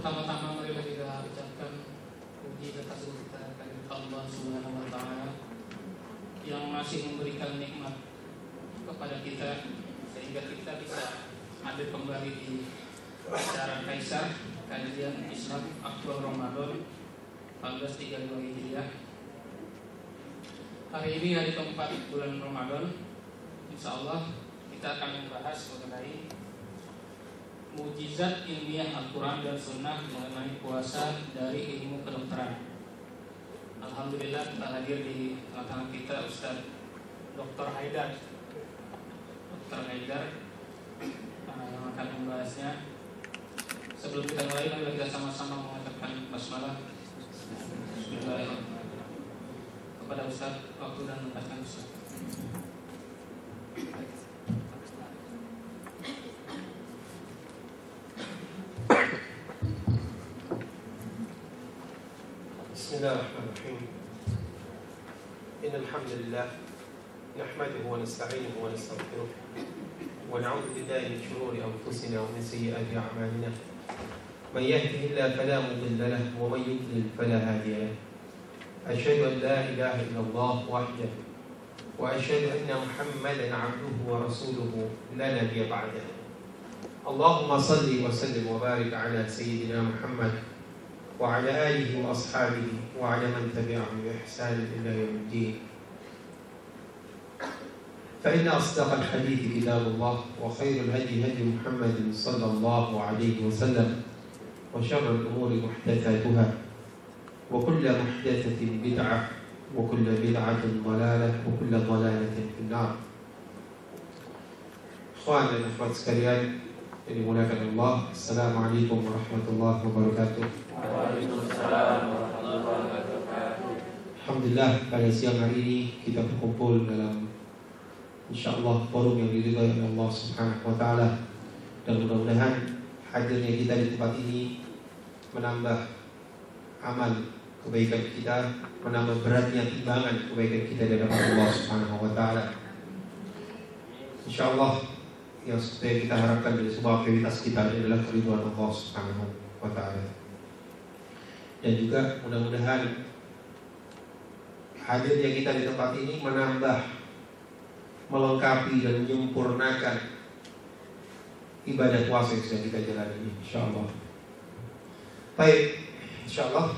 Pertama-tama marilah kita ucapkan puji dan tasbih kita kepada Allah Subhanahu wa taala yang masih memberikan nikmat kepada kita sehingga kita bisa hadir kembali di acara Kaisar kajian Islam Akbar Ramadan 1432 Hijriah. Hari ini hari keempat bulan Ramadan. Insyaallah kita akan membahas mengenai mukjizat ilmiah Al-Quran dan Sunnah mengenai puasa dari ilmu kedokteran. Alhamdulillah kita hadir di tengah-tengah kita Ustaz Dr. Haidar yang akan membahasnya. Sebelum kita mulai, mari kita sama-sama mengucapkan basmalah. Bismillahirrahmanirrahim. Kepada Ustaz, waktu dan tempatkan Ustaz. Bismillahirrahmanirrahim. Innal hamdalillah nahmaduhu wa nasta'inuhu wa nastaghfiruh wa na'udzu billahi min shururi anfusina wa min sayyiati a'malina. Man yahdihillahu fala mudilla lahu wa man yudlil fala hadiya lahu. Asyhadu an la ilaha illallah wahdahu wa asyhadu anna Muhammadan 'abduhu wa rasuluhu la nabiyya ba'dahu. Allahumma shalli wa sallim wa barik 'ala sayyidina Muhammad وعلى آله وأصحابه وعلى من تبعهم بإحسان إلى يوم الدين. فإن أصدق الحديث كتاب الله وخير الهدي هدي محمد صلى الله عليه وسلم وشر الأمور محدثاتها وكل محدثة بدعة وكل بدعة ضلالة وكل ضلالة في النار. إخوان dan akhwat sekalian yang dimuliakan Allah, Assalamualaikum warahmatullahi wabarakatuh. Waalaikumsalam warahmatullahi wabarakatuh. Alhamdulillah, pada siang hari ini kita berkumpul dalam insyaallah forum yang diridhai oleh Allah Subhanahu wa taala, dan mudah-mudahan hadirnya kita di tempat ini menambah amal kebaikan kita, menambah beratnya timbangan kebaikan kita di hadapan Allah Subhanahu wa taala. Insyaallah yang seperti kita harapkan dari semua aktivitas kita adalah keridhaan Allah Subhanahu wa taala. Dan juga mudah-mudahan hadirnya kita di tempat ini menambah, melengkapi dan menyempurnakan ibadah puasa yang sedang kita jalani ini, insyaallah. Baik, insyaallah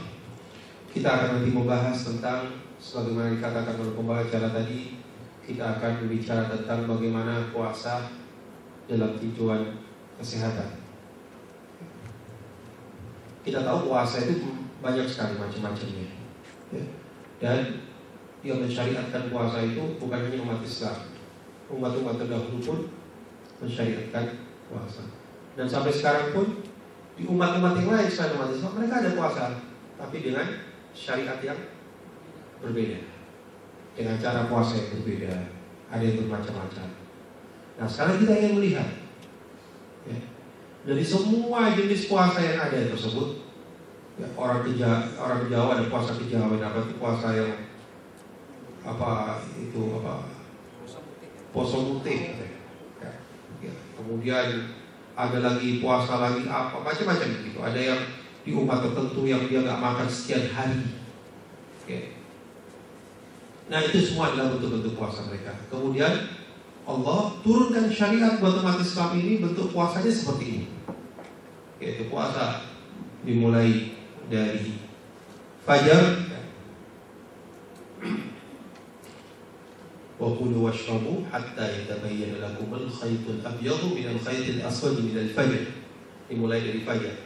kita akan nanti membahas tentang, sebagaimana dikatakan oleh pembicara tadi, kita akan berbicara tentang bagaimana puasa dalam tujuan kesehatan. Kita tahu puasa itu banyak sekali macam-macamnya, ya. Dan yang mensyariatkan puasa itu bukan hanya umat Islam, umat-umat terdahulu pun mensyariatkan puasa. Dan sampai sekarang pun di umat-umat yang lain selain umat Islam, mereka ada puasa, tapi dengan syariat yang berbeda, dengan cara puasa yang berbeda, ada yang bermacam-macam. Nah, sekarang kita ingin melihat, ya, dari semua jenis puasa yang ada tersebut, ya, orang Jawa ada puasa kejawen, apa itu puasa yang puasa putih, ya. Kemudian ada lagi puasa lagi apa macam-macam gitu. Ada yang di umat tertentu yang dia nggak makan sekian hari, ya. Nah, itu semua adalah bentuk-bentuk puasa mereka. Kemudian Allah turunkan syariat buat umat Islam ini, bentuk puasanya seperti ini, yaitu puasa dimulai dari fajar, wa kulu washrabu hatta yatabayyana lakum al-khaytul abyadu min al-khaytil aswad min al-fajr. Dimulai dari fajar.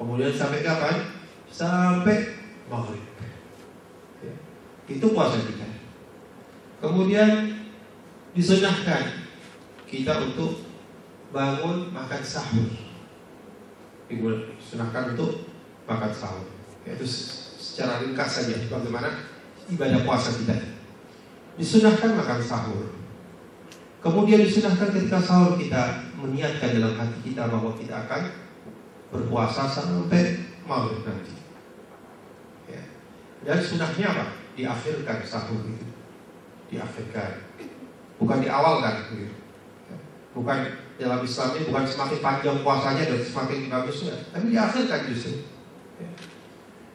Kemudian sampai kapan? Sampai maghrib. Ya. Itu puasa kita. Kemudian disunahkan kita untuk bangun makan sahur. Disunahkan untuk makan sahur. Itu secara ringkas saja bagaimana ibadah puasa kita. Disunahkan makan sahur. Kemudian disunahkan ketika sahur kita meniatkan dalam hati kita bahwa kita akan berpuasa sampai maghrib nanti. Ya. Dan sunahnya apa? Diakhirkan sahur itu. Diakhirkan. Bukan diawalkan, gitu. Bukan dalam Islam ini bukan semakin panjang puasanya dan semakin bagusnya, tapi diakhirkan justru.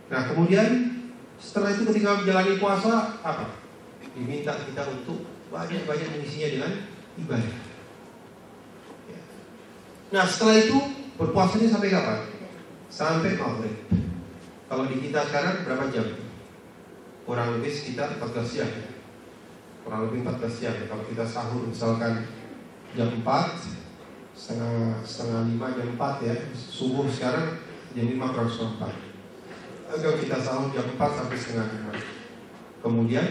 Nah kemudian setelah itu ketika menjalani puasa apa? Diminta kita untuk banyak-banyak mengisinya dengan ibadah. Nah setelah itu berpuasanya sampai kapan? Sampai maghrib. Kalau di kita sekarang berapa jam? Kurang lebih sekitar 14 jam. Kurang lebih 14 jam. Kalau kita sahur misalkan jam 4, setengah 5 jam 4 ya. Subuh sekarang jam 5 kurang 4. Agak kita sahur jam 4 sampai setengah 5. Kemudian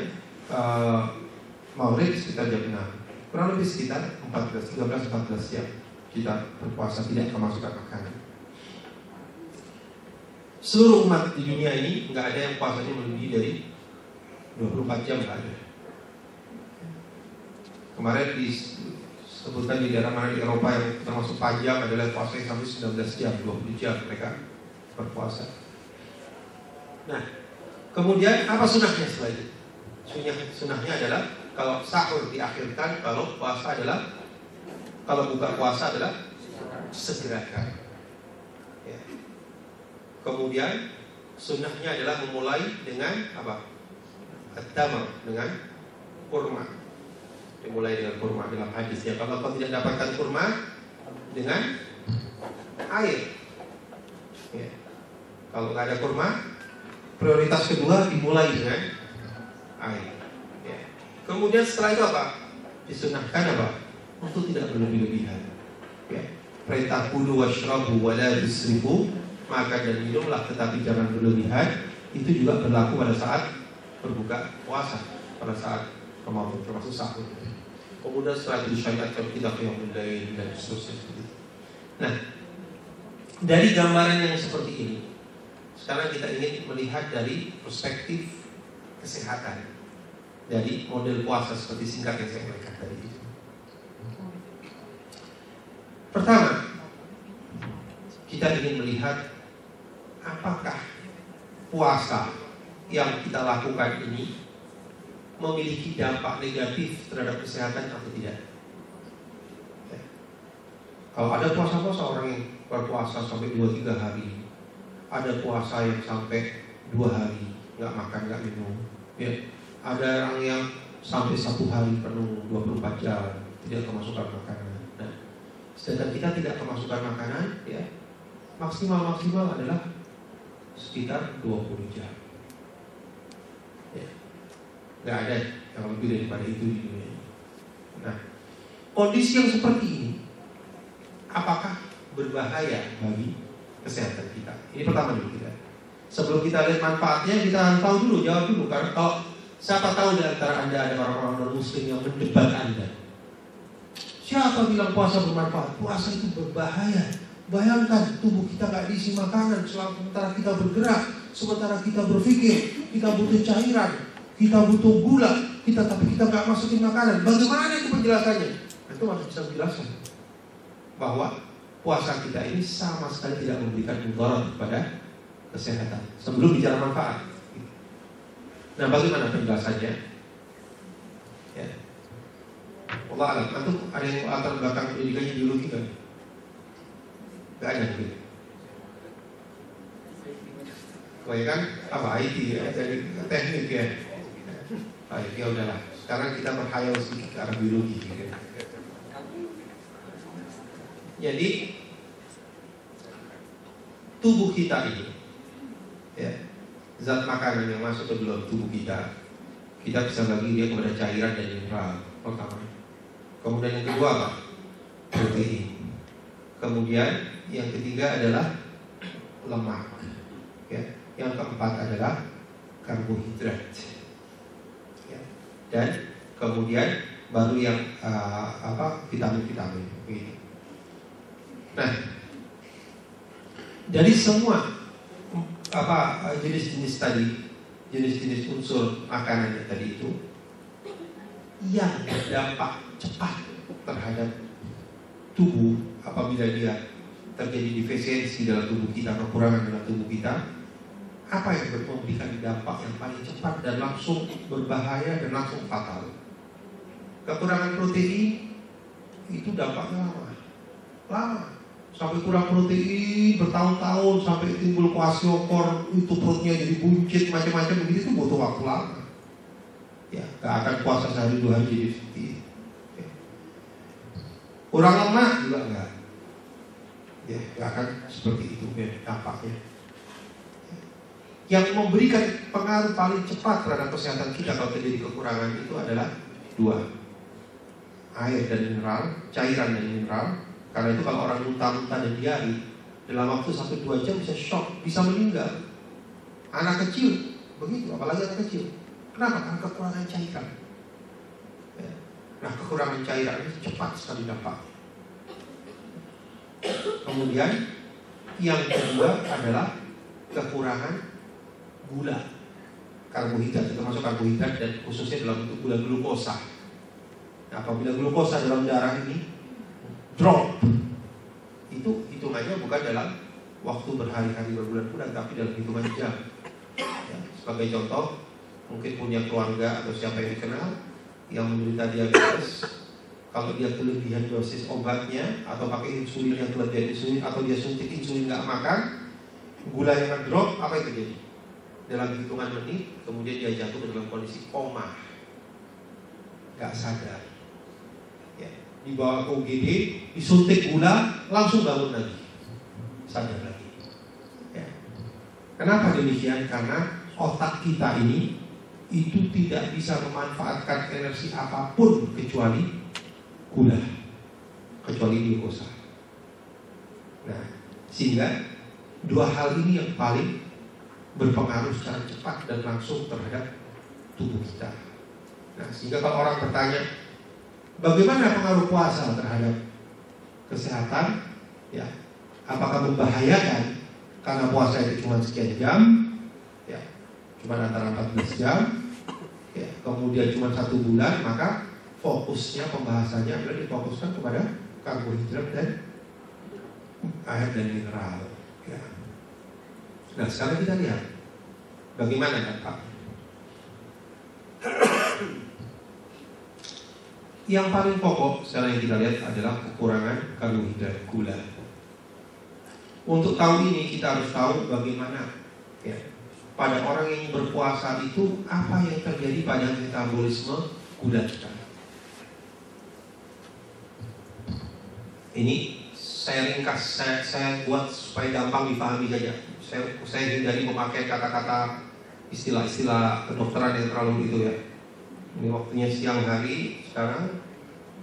maghrib sekitar jam 6. Kurang lebih sekitar 13-14 jam kita berpuasa, tidak kemasukan makanan. Seluruh umat di dunia ini nggak ada yang puasanya melebihi dari 24 jam, nggak ada. Kemarin disebutkan di daerah mana di Eropa yang termasuk panjang adalah puasa sampai 19 jam, 20 jam mereka berpuasa. Nah, kemudian apa sunahnya setelah itu? Sunahnya adalah kalau sahur diakhirkan, kalau buka puasa adalah segerakan. Ya. Kemudian sunnahnya adalah memulai dengan apa? At-tamar, dengan kurma. Dimulai dengan kurma dalam hadisnya. Kalau kau tidak dapatkan kurma, dengan air. Ya. Kalau nggak ada kurma, prioritas kedua dimulai dengan air. Ya. Kemudian setelah itu apa? Disunahkan apa? Untuk tidak berlebih-lebihan. Ya. Perintah kulu washrabu wala tusrifu, makan dan minumlah tetapi jangan berlebihan. Itu juga berlaku pada saat berbuka puasa, pada saat kemauan termasuk sahur. Kemudian setelah itu disyariatkan kita qiyamul lail dan seterusnya. Nah, dari gambaran yang seperti ini, sekarang kita ingin melihat dari perspektif kesehatan, dari model puasa seperti singkat yang saya berikan tadi itu. Pertama, kita ingin melihat apakah puasa yang kita lakukan ini memiliki dampak negatif terhadap kesehatan atau tidak. Ya. Kalau ada puasa-puasa orang yang berpuasa sampai 2-3 hari, ada puasa yang sampai 2 hari nggak makan nggak minum, ya. Ada orang yang sampai 1 hari penuh 24 jam tidak kemasukan makanan. Nah, sedangkan kita tidak kemasukan makanan, ya, maksimal adalah sekitar 20 jam. Ya. Nggak ada yang lebih daripada itu di dunia ini. Nah, kondisi yang seperti ini apakah berbahaya bagi kesehatan kita? Ini pertama dulu kita. Sebelum kita lihat manfaatnya, kita tahu dulu, jawab dulu. Karena kalau siapa tahu di antara Anda ada orang-orang non-muslim yang mendebat Anda. Siapa bilang puasa bermanfaat? Puasa itu berbahaya. Bayangkan tubuh kita nggak diisi makanan sementara kita bergerak, sementara kita berpikir, kita butuh cairan, kita butuh gula, tapi kita nggak masukin makanan. Bagaimana itu penjelasannya? Itu harus bisa menjelaskan bahwa puasa kita ini sama sekali tidak memberikan mudarat kepada kesehatan. Sebelum bicara manfaat. Nah, bagaimana penjelasannya? Ya. Allah alam. Antum ada yang latar belakang pendidikannya biologi kan? Gak ada gitu. Kebanyakan apa IT ya, jadi teknik ya. Baik, ya udahlah. Sekarang kita berhayal sedikit ke arah biologi gitu. Jadi tubuh kita ini, ya, zat makanan yang masuk ke dalam tubuh kita bisa bagi dia kepada cairan dan mineral. Pertama. Kemudian yang kedua apa? Protein. Kemudian yang ketiga adalah lemak. Ya. Yang keempat adalah karbohidrat. Ya. Dan kemudian baru yang vitamin-vitamin. Gitu. Nah, dari semua jenis-jenis tadi, jenis-jenis unsur makanan yang tadi itu, yang berdampak cepat terhadap tubuh apabila dia terjadi defisiensi dalam tubuh kita, kekurangan dalam tubuh kita, apa yang memberikan dampak yang paling cepat dan langsung berbahaya dan langsung fatal? Kekurangan protein itu dampaknya lama. lama, sampai kurang protein bertahun-tahun, sampai timbul kwashiorkor, itu perutnya jadi buncit macam-macam begitu, itu butuh waktu lama. Ya, gak akan puasa sehari 2 hari jadi seperti itu. Ya. Kurang lemak juga enggak. Ya, gak akan seperti itu ya, dampaknya. Yang memberikan pengaruh paling cepat terhadap kesehatan kita kalau terjadi kekurangan itu adalah 2. Air dan mineral, cairan dan mineral. Karena itu kalau orang muntah-muntah dan diare, dalam waktu 1-2 jam bisa shock, bisa meninggal. Anak kecil begitu, apalagi anak kecil. Kenapa? Karena kekurangan cairan. Ya. Nah, kekurangan cairan itu cepat sekali dampaknya. Kemudian yang kedua adalah kekurangan gula, karbohidrat, termasuk karbohidrat dan khususnya dalam bentuk gula glukosa. Nah, apabila glukosa dalam darah ini drop, itu hitungannya bukan dalam waktu berhari-hari berbulan-bulan, tapi dalam hitungan jam. Ya, sebagai contoh, mungkin punya keluarga atau siapa yang dikenal yang menderita diabetes, kalau dia kelebihan dosis obatnya atau pakai insulin yang kelebihan insulin atau dia suntik insulin nggak makan, gula yang drop, apa yang terjadi? Dalam hitungan menit, kemudian dia jatuh dalam kondisi koma, nggak sadar. Ya, dibawa ke UGD, disuntik gula, langsung bangun lagi, sadar lagi. Ya. Kenapa demikian? Karena otak kita ini itu tidak bisa memanfaatkan energi apapun kecuali gula, kecuali glukosa. Nah, sehingga 2 hal ini yang paling berpengaruh secara cepat dan langsung terhadap tubuh kita. Nah, sehingga kalau orang bertanya, bagaimana pengaruh puasa terhadap kesehatan? Ya, apakah membahayakan karena puasa itu cuma sekian jam? Ya, cuma antara 14 jam. Ya, kemudian cuma 1 bulan, maka fokusnya pembahasannya adalah difokuskan kepada karbohidrat dan air dan mineral. Ya. Nah, sekarang kita lihat bagaimana dampak. Yang paling pokok sekarang yang kita lihat adalah kekurangan karbohidrat, gula. Untuk tahu ini kita harus tahu bagaimana ya, pada orang yang berpuasa itu apa yang terjadi pada metabolisme gula kita. Ini saya ringkas, saya buat supaya gampang dipahami saja. Saya hindari memakai kata-kata istilah-istilah kedokteran yang terlalu itu ya. Ini waktunya siang hari, sekarang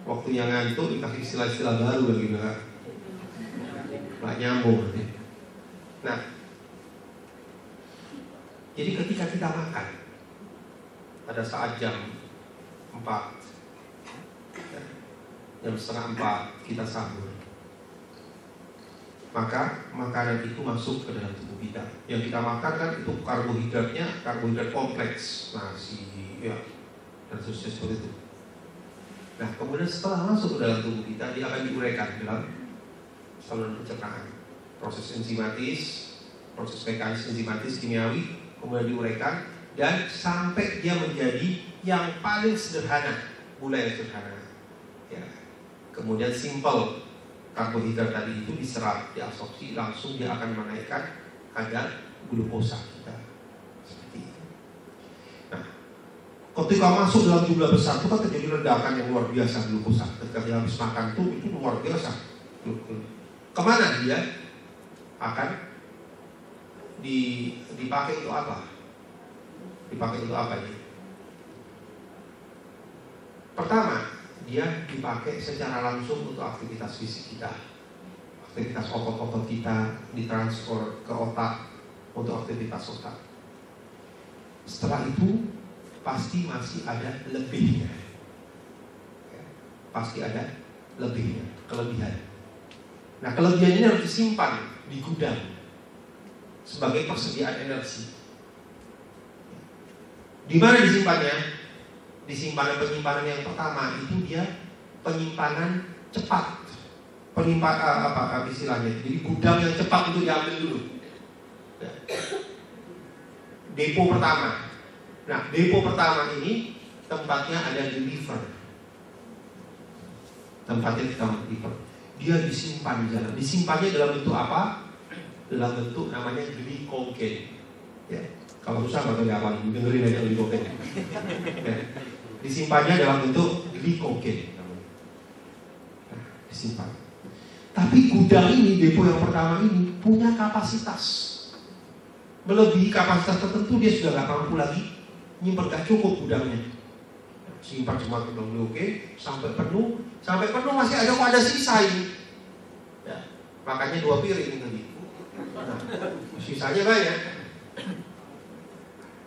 waktunya ngantuk dikasih istilah-istilah baru lagi nggak nyambung. Nah, jadi ketika kita makan pada saat jam 4, jam setengah 4 kita sahur, maka makanan itu masuk ke dalam tubuh kita. Yang kita makan kan itu karbohidratnya, karbohidrat kompleks, nasi, ya, dan seterusnya seperti itu. Nah, kemudian setelah masuk ke dalam tubuh kita, dia akan diuraikan dalam saluran pencernaan. Proses enzimatis, proses mekanis enzimatis kimiawi, kemudian diuraikan dan sampai dia menjadi yang paling sederhana, gula yang sederhana. Ya. Kemudian simple karbohidrat tadi itu diserap, diabsorpsi, langsung dia akan menaikkan kadar glukosa kita. Seperti itu. Nah, ketika masuk dalam jumlah besar itu kan terjadi ledakan yang luar biasa glukosa. Ketika dia habis makan tuh itu luar biasa. Kemana dia akan dipakai untuk apa? Dipakai untuk apa ini? Pertama, dia dipakai secara langsung untuk aktivitas fisik kita, aktivitas otot-otot kita ditransfer ke otak untuk aktivitas otak. Setelah itu pasti masih ada lebihnya, pasti ada lebihnya, kelebihan. Nah, kelebihan ini harus disimpan di gudang sebagai persediaan energi. Di mana disimpannya? Penyimpanan yang pertama itu dia penyimpanan cepat, apa istilahnya? Jadi gudang yang cepat untuk diambil dulu. Depo pertama. Nah, depo pertama ini tempatnya ada di liver. Tempatnya di liver. dia disimpan di sana. Disimpannya dalam bentuk apa? Dalam bentuk namanya glikogen. Ya. Kalau susah nggak tahu apa nih, dengerin aja glikogen. Ya. Disimpannya dalam bentuk glikogen. Nah, disimpan. Tapi gudang ini, depo yang pertama ini punya kapasitas melebihi kapasitas tertentu, dia sudah nggak mampu lagi nyimpan, gak cukup gudangnya. Simpan cuma gudang oke, sampai penuh masih ada sisa ini. Ya, makanya 2 piring tadi. Nah, sisanya banyak.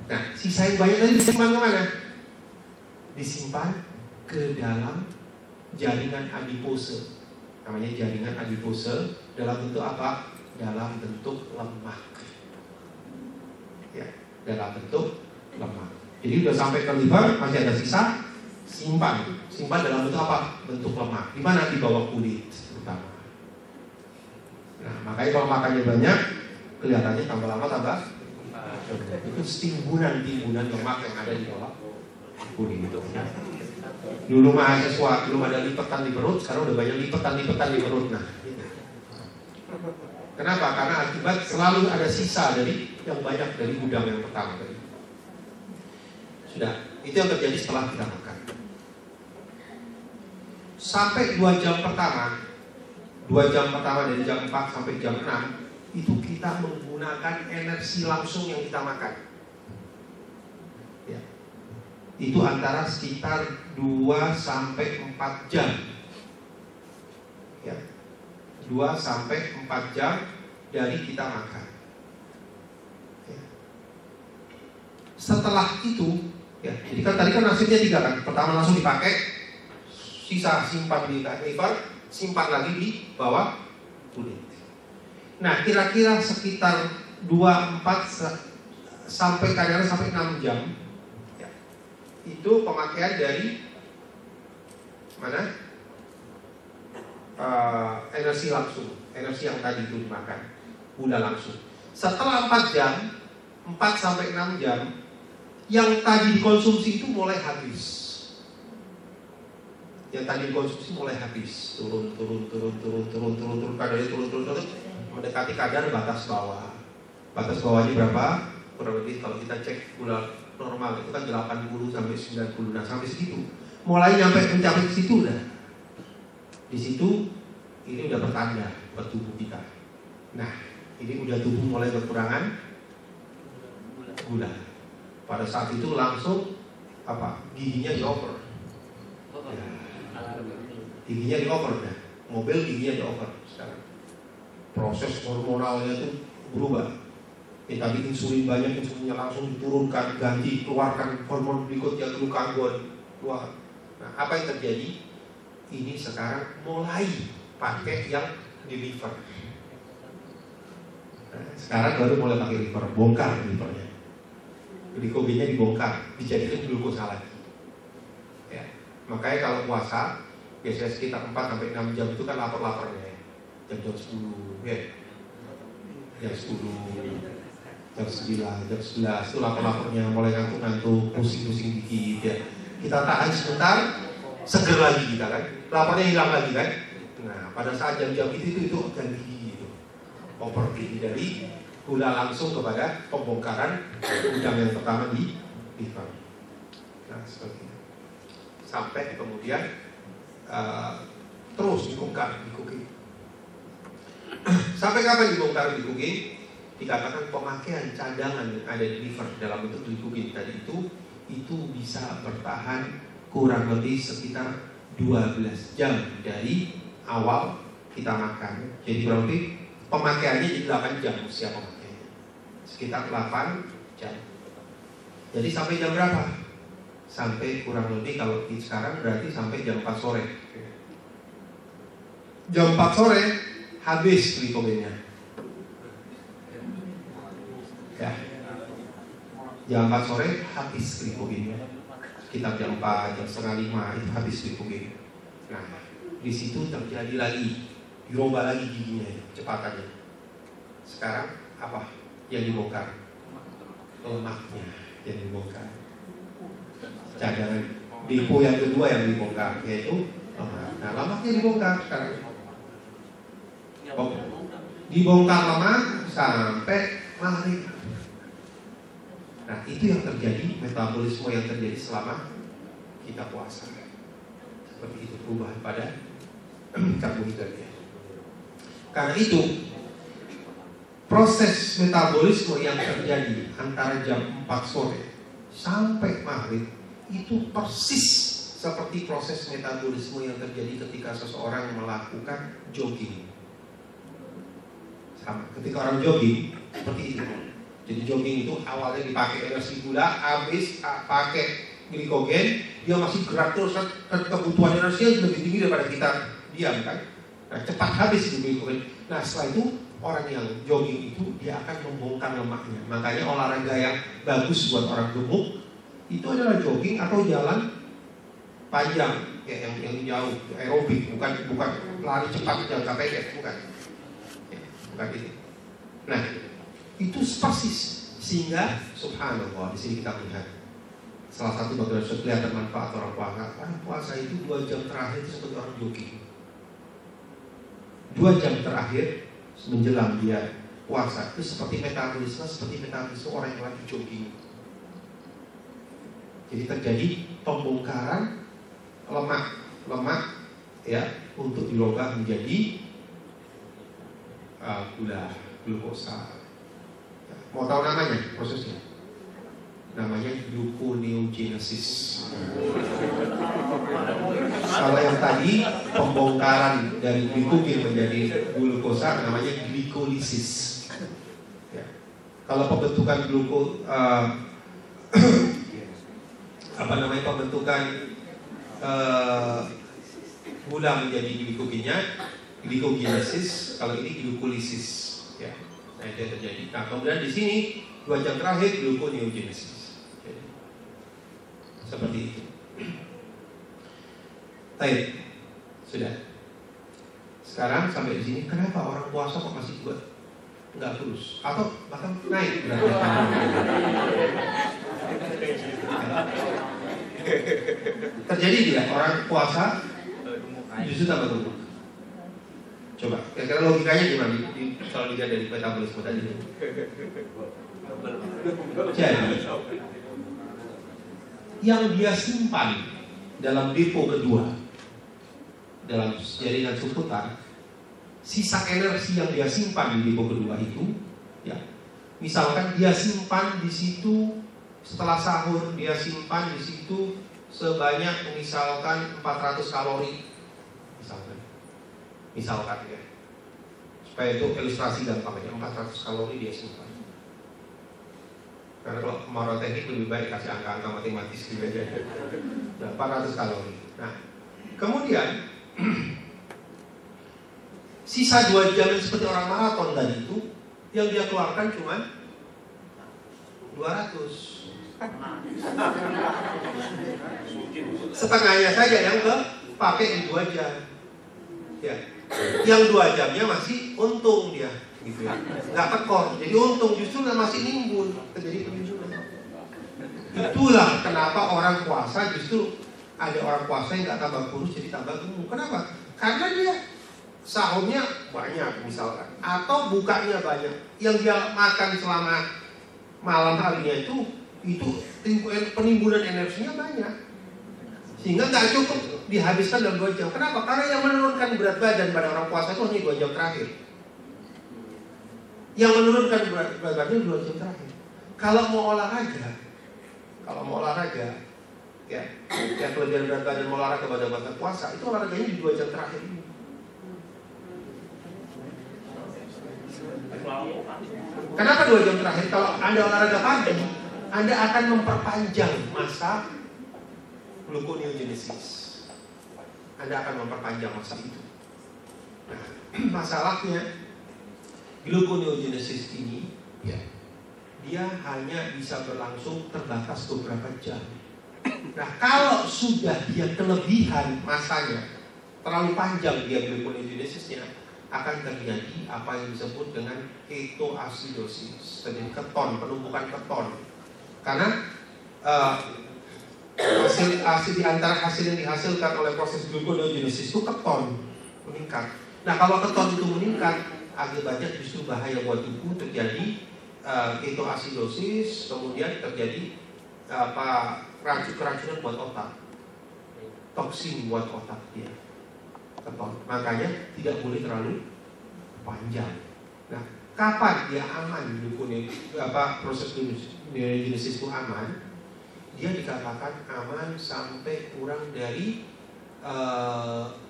Nah, sisa yang banyak tadi disimpan kemana? Disimpan ke dalam jaringan adipose. Namanya jaringan adipose dalam bentuk apa? Dalam bentuk lemak. Ya, dalam bentuk lemak. Jadi udah sampai ke liver masih ada sisa, simpan dalam bentuk apa? Bentuk lemak. Di mana? Di bawah kulit terutama. Nah, makanya kalau makannya banyak, kelihatannya tambah lama tambah itu timbunan lemak yang ada di bawah kulit itu. Dulu mahasiswa belum ada lipetan di perut, sekarang udah banyak lipetan di perut. Nah, gitu. Kenapa? Karena akibat selalu ada sisa dari yang banyak dari gudang yang pertama tadi. Sudah, itu yang terjadi setelah kita makan. Sampai 2 jam pertama dari jam 4 sampai jam 6 itu kita menggunakan energi langsung yang kita makan. Ya. Itu antara sekitar 2 sampai 4 jam. Ya. 2 sampai 4 jam dari kita makan. Ya. Setelah itu, ya, jadi kan tadi kan nasibnya 3 kan. Pertama langsung dipakai, sisa simpan di liver, simpan lagi di bawah kulit. Nah, kira-kira sekitar 24 sampai kadang sampai 6 jam. Ya. Itu pemakaian dari mana? Energi langsung, energi yang tadi itu dimakan, gula langsung. Setelah 4 jam, 4 sampai 6 jam, yang tadi dikonsumsi itu mulai habis. Yang tadi dikonsumsi mulai habis, turun, kadarnya turun, mendekati kadar batas bawah. Batas bawahnya berapa? Kurang lebih kalau kita cek gula normal itu kan 80 sampai 90. Nah, sampai segitu. Mulai mencapai ke situ udah. Di situ ini udah pertanda buat tubuh kita. Nah, ini udah tubuh mulai kekurangan gula. Pada saat itu langsung apa? Giginya dioper. Ya. Giginya dioper ya. Mobil giginya dioper sekarang. Proses hormonalnya itu berubah. Tadi insulin banyak, insulinnya langsung diturunkan, ganti, keluarkan hormon berikutnya glukagon keluar. Nah, apa yang terjadi? Ini sekarang mulai pakai yang di liver. Nah, sekarang baru mulai pakai liver, bongkar livernya. Glikogennya dibongkar, dijadikan glukosa lagi. Ya. Makanya kalau puasa biasanya sekitar 4 sampai 6 jam itu kan lapar-laparnya. Jam 10, ya. Jam 10, jam 9, jam 11 itu lapar-laparnya, mulai ngantuk-ngantuk, pusing-pusing dikit ya. Kita tahan sebentar, seger lagi kita kan. Laparnya hilang lagi kan. Nah, pada saat jam-jam itu ganti gitu. Pergi dari gula langsung kepada pembongkaran gudang yang pertama di liver. Nah, seperti itu. Sampai kemudian terus dibongkar di cooking. Sampai kapan dibongkar di cooking? Dikatakan pemakaian cadangan yang ada di liver dalam bentuk glycogen tadi itu bisa bertahan kurang lebih sekitar 12 jam dari awal kita makan. Jadi kurang lebih pemakaiannya di 8 jam usia pemakaiannya. Sekitar 8 jam. Jadi sampai jam berapa? Sampai kurang lebih kalau sekarang berarti sampai jam 4 sore. Jam 4 sore habis glikogennya. Ya. Jam 4 sore habis glikogennya. Sekitar jam 4, jam setengah 5 itu habis glikogen. Nah, di situ terjadi lagi, dirubah lagi giginya, kecepatannya. Sekarang apa yang dibongkar? Lemaknya yang dibongkar. Cadangan depo yang kedua yang dibongkar yaitu lemak. Nah, lemaknya dibongkar sekarang. dibongkar lemak sampai maghrib. Nah, itu yang terjadi, metabolisme yang terjadi selama kita puasa. Seperti itu perubahan pada karbohidratnya. Karena itu proses metabolisme yang terjadi antara jam 4 sore sampai maghrib itu persis seperti proses metabolisme yang terjadi ketika seseorang melakukan jogging. Sama, ketika orang jogging seperti itu. Jadi jogging itu awalnya dipakai energi gula, habis pakai glikogen, dia masih gerak terus, kebutuhan energinya lebih tinggi daripada kita diam kan. Nah, cepat habis di glikogen. Nah, setelah itu orang yang jogging itu dia akan membongkar lemaknya. Makanya olahraga yang bagus buat orang gemuk itu adalah jogging atau jalan panjang, ya, yang jauh, aerobik, bukan lari cepat jangka pendek, bukan. Ya, bukan itu. Nah, itu persis, sehingga subhanallah di sini kita melihat salah satu bagian kelihatan manfaat orang puasa. Orang puasa itu 2 jam terakhir itu seperti orang jogging. 2 jam terakhir menjelang dia puasa itu seperti metabolisme orang yang lagi jogging. Jadi terjadi pembongkaran lemak ya untuk dirubah menjadi glukosa. Mau tahu namanya prosesnya? Namanya gluconeogenesis. Kalau yang tadi pembongkaran dari glikogen menjadi glukosa namanya glikolisis. Ya. Kalau pembentukan pembentukan gula menjadi glikogennya glikogenesis. Kalau ini glikolisis. Ya. Nah, itu yang terjadi. Nah, kemudian di sini 2 jam terakhir gluconeogenesis. Seperti itu. Baik, sudah. Sekarang sampai di sini, kenapa orang puasa kok masih buat nggak kurus atau bahkan naik berat badan? Terjadi tidak orang puasa justru tambah gemuk? Coba, kira-kira logikanya gimana kalau dilihat dari metabolisme tadi? Jadi, yang dia simpan dalam depo kedua, dalam jaringan subkutan, sisa energi yang dia simpan di depo kedua itu, ya, misalkan dia simpan di situ setelah sahur, dia simpan di situ sebanyak misalkan 400 kalori, misalkan ya, supaya itu ilustrasi gampangnya 400 kalori dia simpan. Karena kalau mau teknik lebih baik kasih angka-angka matematis gitu aja. Nah, 400 kalori. Nah, kemudian sisa 2 jam seperti orang maraton tadi itu, yang dia keluarkan cuma 200. Setengahnya saja yang pakai di 2 jam. Ya. Yang 2 jamnya masih untung dia, gitu ya. Nggak tekor, jadi untung, justru masih nimbun, terjadi penimbunan. Itulah kenapa orang puasa justru ada orang puasa yang nggak tambah kurus jadi tambah gemuk. Kenapa? Karena dia sahurnya banyak misalkan, atau bukanya banyak. Yang dia makan selama malam harinya itu penimbunan energinya banyak, sehingga nggak cukup dihabiskan dalam 2 jam. Kenapa? Karena yang menurunkan berat badan pada orang puasa itu hanya 2 jam terakhir. Yang menurunkan berat badan 2 jam terakhir. Kalau mau olahraga, ya, yang kelebihan berat badan mau olahraga pada masa puasa itu olahraganya di 2 jam terakhir ini. Kenapa 2 jam terakhir? Kalau Anda olahraga pagi, Anda akan memperpanjang masa gluconeogenesis. Anda akan memperpanjang masa itu. Nah, masalahnya gluconeogenesis ini, ya, dia hanya bisa berlangsung terbatas beberapa jam. Nah, kalau sudah dia kelebihan masanya, terlalu panjang dia gluconeogenesisnya, akan terjadi apa yang disebut dengan ketoasidosis, terjadi keton, penumpukan keton. Karena hasil di antara hasil yang dihasilkan oleh proses gluconeogenesis itu keton meningkat. Nah, kalau keton itu meningkat, akibatnya justru bahaya buat tubuh, terjadi ketoasidosis, kemudian terjadi keracunan buat otak, toksin buat otak dia. Makanya tidak boleh terlalu panjang. Nah, kapan dia aman proses gluconeogenesis itu aman? Dia dikatakan aman sampai kurang dari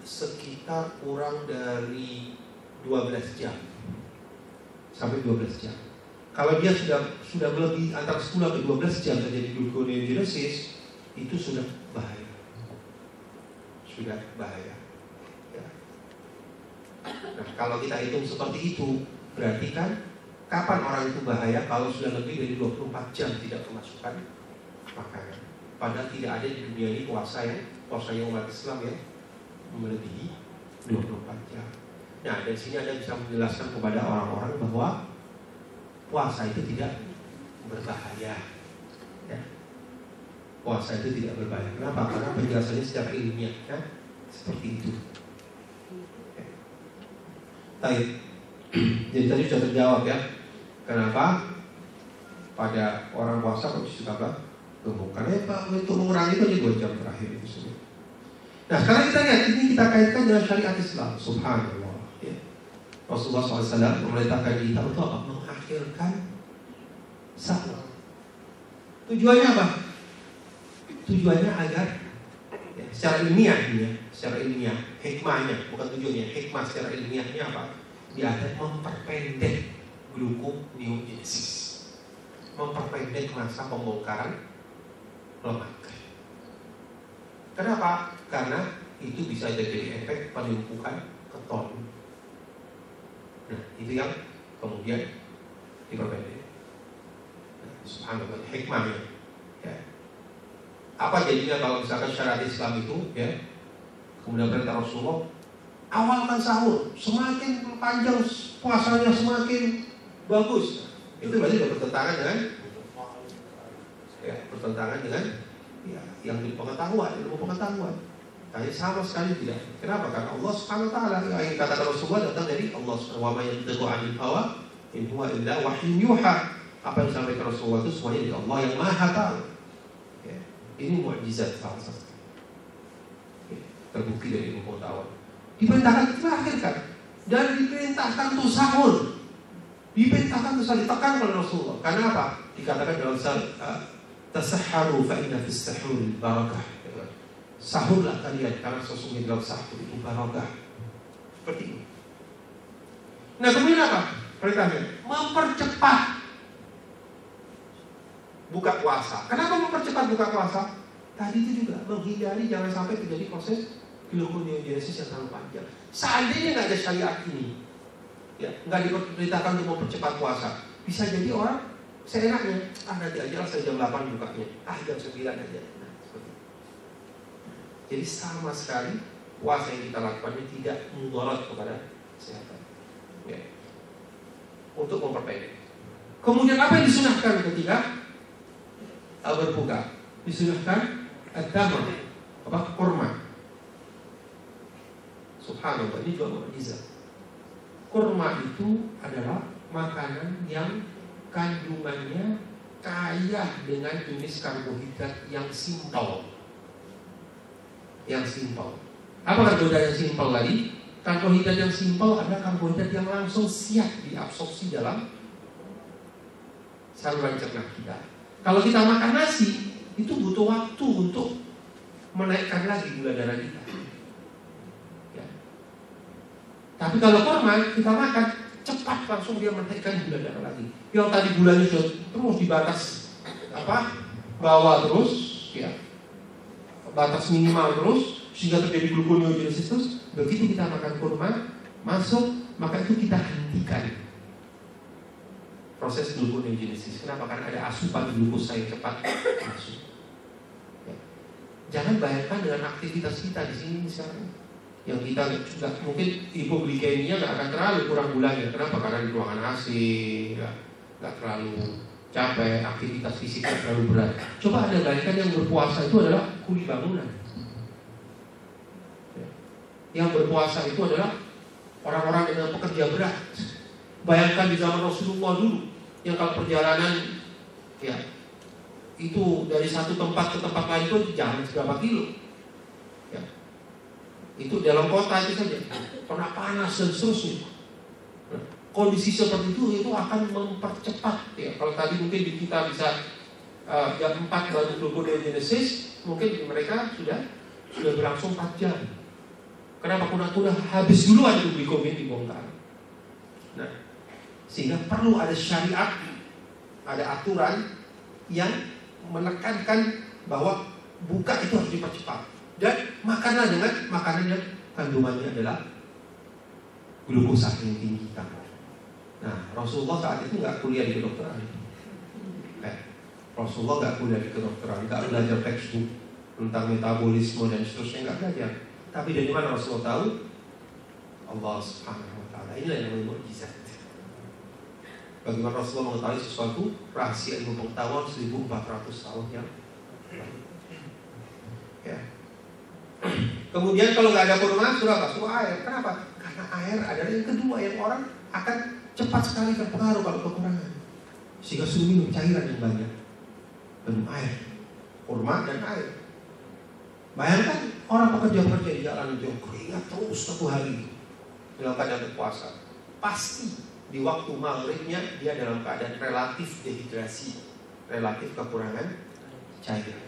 sekitar kurang dari 12 jam sampai 12 jam. Kalau dia sudah lebih antara 10 sampai 12 jam terjadi gluconeogenesis, itu sudah bahaya. Ya. Nah, kalau kita hitung seperti itu, berarti kan kapan orang itu bahaya? Kalau sudah lebih dari 24 jam tidak kemasukan makanan. Padahal tidak ada di dunia ini puasanya umat Islam ya melebihi 24 jam. Nah, dari sini Anda bisa menjelaskan kepada orang-orang bahwa puasa itu tidak berbahaya. Ya. Puasa itu tidak berbahaya. Kenapa? Karena penjelasannya secara ilmiah ya, seperti itu. Baik. Jadi tadi sudah terjawab ya. Kenapa pada orang puasa kok suka gemuk? Karena Pak untuk mengurangi itu 2 jam terakhir itu semua. Nah, sekarang kita lihat ini, kita kaitkan dengan syariat Islam. Subhanallah. Ya. Rasulullah SAW memerintahkan kita untuk apa? Mengakhirkan sahur. Tujuannya apa? Tujuannya agar ya, secara ilmiah, hikmahnya, bukan tujuannya, hikmah secara ilmiahnya apa? Dia akan memperpendek gluconeogenesis, memperpendek masa pembongkaran lemak. Kenapa? Karena itu bisa jadi efek penumpukan keton. Nah, itu yang kemudian diperpendek. Nah, subhanallah, hikmahnya. Ya. Apa jadinya kalau misalkan syariat Islam itu, ya, kemudian perintah Rasulullah, awalkan sahur, semakin panjang puasanya semakin bagus. Itu berarti bertentangan dengan ya, yang pengetahuan, ilmu pengetahuan. Tapi sama sekali tidak. Kenapa? Karena Allah Subhanahu wa taala yang katakan Rasulullah datang dari Allah Subhanahu wa taala, yang yantiqu 'anil hawa in huwa illa wahyun yuha. Apa yang disampaikan Rasulullah itu semuanya dari Allah yang Maha Tahu. Ya. Ini mukjizat falsafah. Ya. Terbukti dari ilmu pengetahuan. Diperintahkan kita akhirkan dan diperintahkan untuk sahur. Diperintahkan untuk sahur, ditekan oleh Rasulullah. Karena apa? Dikatakan dalam tasahharu fa inna fis sahur barakah. Sahurlah kalian karena sesungguhnya dalam sahur itu barakah. Seperti ini. Nah, kemudian apa? Perintahnya mempercepat buka puasa. Kenapa mempercepat buka puasa? Tadi itu juga menghindari jangan sampai terjadi proses gluconeogenesis yang terlalu panjang. Seandainya nggak ada syariat ini, ya, nggak diperintahkan untuk mempercepat puasa, bisa jadi orang seenaknya, nanti aja lah saya jam 8 bukanya, jam 9 aja. Nah, seperti itu. Jadi sama sekali puasa yang kita lakukan ini tidak mudarat kepada kesehatan. Ya. Untuk memperpendek. Kemudian apa yang disunahkan ketika berbuka? Disunahkan ad-damar, kurma. Subhanallah, ini juga mukjizat. Kurma itu adalah makanan yang kandungannya kaya dengan jenis karbohidrat yang simpel. Apa karbohidrat yang simpel tadi? Karbohidrat yang simpel adalah karbohidrat yang langsung siap diabsorpsi dalam saluran cerna kita. Kalau kita makan nasi, itu butuh waktu untuk menaikkan lagi gula darah kita. Ya. Tapi kalau kurma kita makan, cepat langsung dia menaikkan gula darah lagi. Yang tadi gulanya terus di batas bawah terus, ya, batas minimal terus, sehingga terjadi gluconeogenesis terus. Begitu kita makan kurma masuk, maka itu kita hentikan proses gluconeogenesis. Kenapa? Karena ada asupan glukosa yang cepat masuk. Ya. Jangan bayangkan dengan aktivitas kita di sini misalnya, yang kita nggak mungkin hipoglikemia nggak akan terlalu kurang gulanya. Kenapa? Karena di ruangan AC, nggak terlalu capek, aktivitas fisik nggak terlalu berat. Coba Anda bayangkan yang berpuasa itu adalah kuli bangunan. Yang berpuasa itu adalah orang-orang dengan pekerja berat. Bayangkan di zaman Rasulullah dulu, yang kalau perjalanan ya itu dari satu tempat ke tempat lain itu jalan berapa kilo, ya. Itu dalam kota itu saja, pernah panas dan seterusnya. Nah, kondisi seperti itu akan mempercepat ya. Kalau tadi mungkin kita bisa jam 4 baru dari Genesis, mungkin mereka sudah berlangsung 4 jam. Kenapa? Kuda-kuda habis duluan itu dibongkar. Nah, sehingga perlu ada syariat, ada aturan yang menekankan bahwa buka itu harus dipercepat. Dan makanlah dengan makanan yang kandungannya adalah glukosa yang tinggi. Nah, Rasulullah saat itu nggak kuliah di kedokteran. Rasulullah nggak kuliah di kedokteran, nggak belajar textbook tentang metabolisme dan seterusnya, nggak belajar. Tapi dari mana Rasulullah tahu? Allah Subhanahu Wa Taala. Inilah yang namanya mukjizat. Bagaimana Rasulullah mengetahui sesuatu rahasia ilmu pengetahuan 1400 tahun yang lalu. Ya. Kemudian kalau nggak ada kurma, suruh air. Kenapa? Karena air adalah yang kedua yang orang akan cepat sekali terpengaruh kalau kekurangan. Sehingga suruh minum cairan yang banyak. Minum air, kurma dan air. Bayangkan orang pekerja-pekerja di jalan itu keringat terus satu hari dalam keadaan berpuasa. Pasti di waktu maghribnya dia dalam keadaan relatif dehidrasi, relatif kekurangan cairan.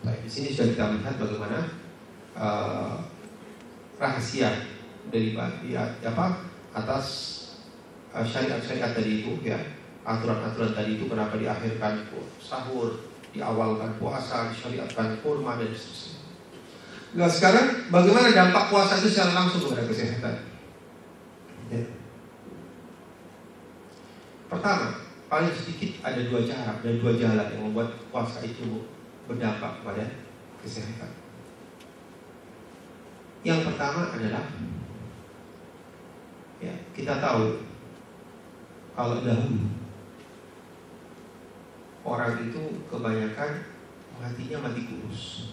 Baik, di sini sudah kita lihat bagaimana rahasia dari atas syariat-syariat tadi itu ya, aturan-aturan tadi itu kenapa diakhirkan sahur, diawalkan puasa, disyariatkan kurma dan seterusnya. Nah sekarang bagaimana dampak puasa itu secara langsung kepada kesehatan? Ya. Pertama, paling sedikit ada 2 cara dan 2 jalan yang membuat puasa itu berdampak pada kesehatan. Yang pertama adalah ya, kita tahu kalau dahulu orang itu kebanyakan matinya mati kurus.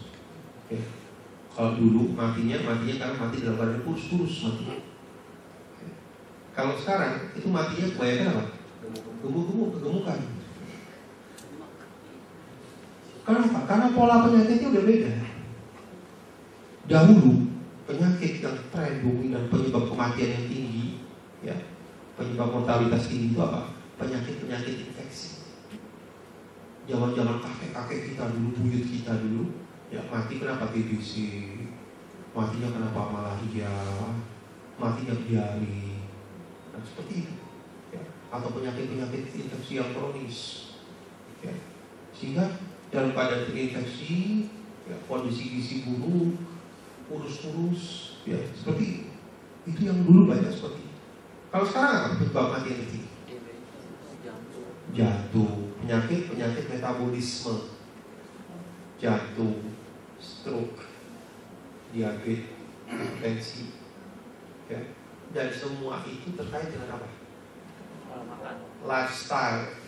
Ya. Kalau dulu matinya karena mati dalam keadaan kurus matinya. Ya. Kalau sekarang itu matinya kebanyakan apa? Kegemukan. Kenapa? Karena pola penyakitnya udah beda. Dahulu penyakit yang tren dominan penyebab kematian yang tinggi, ya, penyebab mortalitas tinggi itu apa? Penyakit infeksi. Zaman-zaman kakek-kakek kita dulu, buyut kita dulu, ya mati kenapa TBC, matinya kenapa malaria, matinya diare, nah seperti itu, ya. Atau penyakit-penyakit infeksi yang kronis, ya. Sehingga dalam keadaan terinfeksi, ya, kondisi gizi buruk, kurus, ya seperti itu yang dulu banyak seperti itu. Kalau sekarang apa penyebab mati yang tinggi? Jantung, penyakit metabolisme, jantung, stroke, diabetes, hipertensi, ya. Dan semua itu terkait dengan apa? Lifestyle.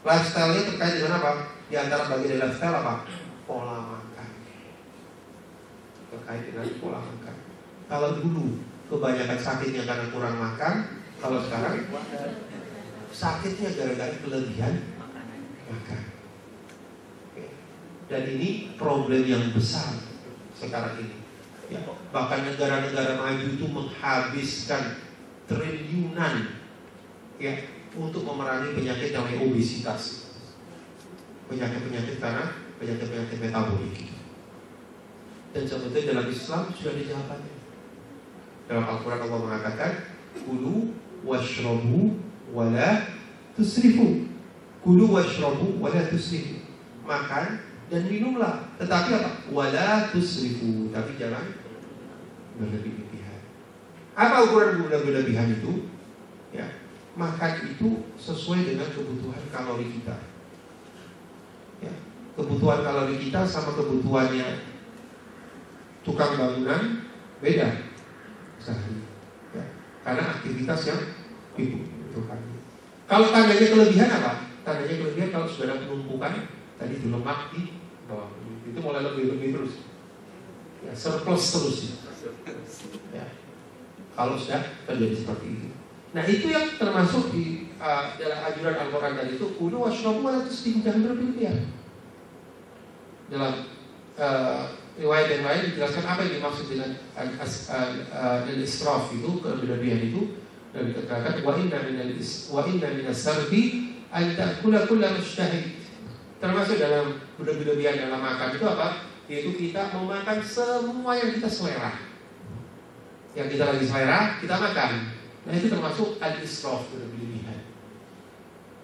Lifestyle-nya terkait dengan apa? Di antara bagian dari lifestyle apa? Pola makan. Terkait dengan pola makan. Kalau dulu kebanyakan sakitnya karena kurang makan, kalau sekarang sakitnya gara-gara kelebihan makan. Dan ini problem yang besar sekarang ini. Ya, bahkan negara-negara maju itu menghabiskan triliunan ya untuk memerangi penyakit yang namanya obesitas. Penyakit-penyakit karena penyakit metabolik. Dan sebetulnya dalam Islam sudah dijalankan. Dalam Al-Quran Allah mengatakan, kulu washrabu wala tusrifu. Kulu washrabu wala tusrifu. Makan dan minumlah, tetapi apa? Wala tusrifu, tapi jangan berlebih-lebihan. Apa ukuran berlebih-lebihan itu? Ya, makan itu sesuai dengan kebutuhan kalori kita. Ya, kebutuhan kalori kita sama kebutuhannya tukang bangunan beda sehari. Ya, karena aktivitas yang dibutuhkan. Kalau tandanya kelebihan apa? Tandanya kelebihan kalau sudah ada penumpukan tadi itu lemak di bawah, itu mulai lebih terus, ya, surplus terus. Ya. kalau sudah terjadi seperti itu. Nah itu yang termasuk di dalam anjuran Al-Quran tadi itu kulu washrabu wala tusrifu, jangan berlebihan. Dalam riwayat yang lain dijelaskan apa yang dimaksud dengan al-israf itu, berlebihan itu. Dan dikatakan wa inna minas sarfi an ta'kula kulla mushtahid. Termasuk dalam berlebihan dalam makan itu apa? Yaitu kita mau makan semua yang kita selera. Yang kita lagi selera, kita makan. Nah itu termasuk al-israf, berlebihan.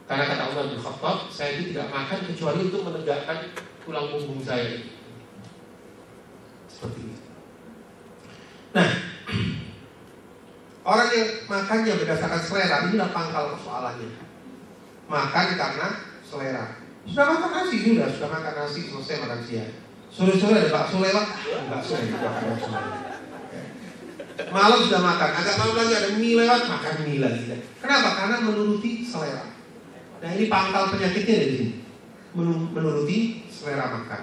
Karena kata Umar bin Khattab, saya itu tidak makan kecuali untuk menegakkan tulang punggung saya. Seperti itu. Nah, orang yang makannya berdasarkan selera, inilah pangkal persoalannya. Makan karena selera. Sudah makan nasi, sudah makan nasi, selesai makan siang. Sore-sore ada bakso lewat, bakso. Malam sudah makan, agak malam lagi ada mie lewat, makan mie lagi. Kenapa? Karena menuruti selera. Nah ini pangkal penyakitnya dari sini. Menuruti selera makan.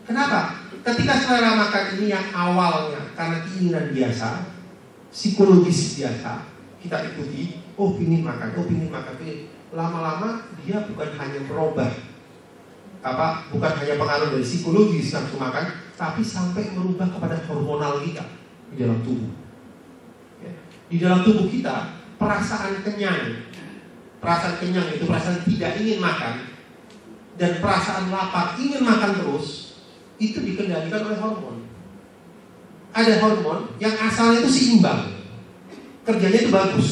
Kenapa? Ketika selera makan ini yang awalnya karena keinginan biasa, psikologis biasa, kita ikuti, pingin makan. Lama-lama dia bukan hanya berubah, bukan hanya pengaruh dari psikologis nafsu makan, tapi sampai merubah kepada hormonal kita di dalam tubuh. Di dalam tubuh kita, perasaan kenyang itu perasaan tidak ingin makan, dan perasaan lapar ingin makan terus, itu dikendalikan oleh hormon. Ada hormon yang asalnya itu seimbang, kerjanya itu bagus.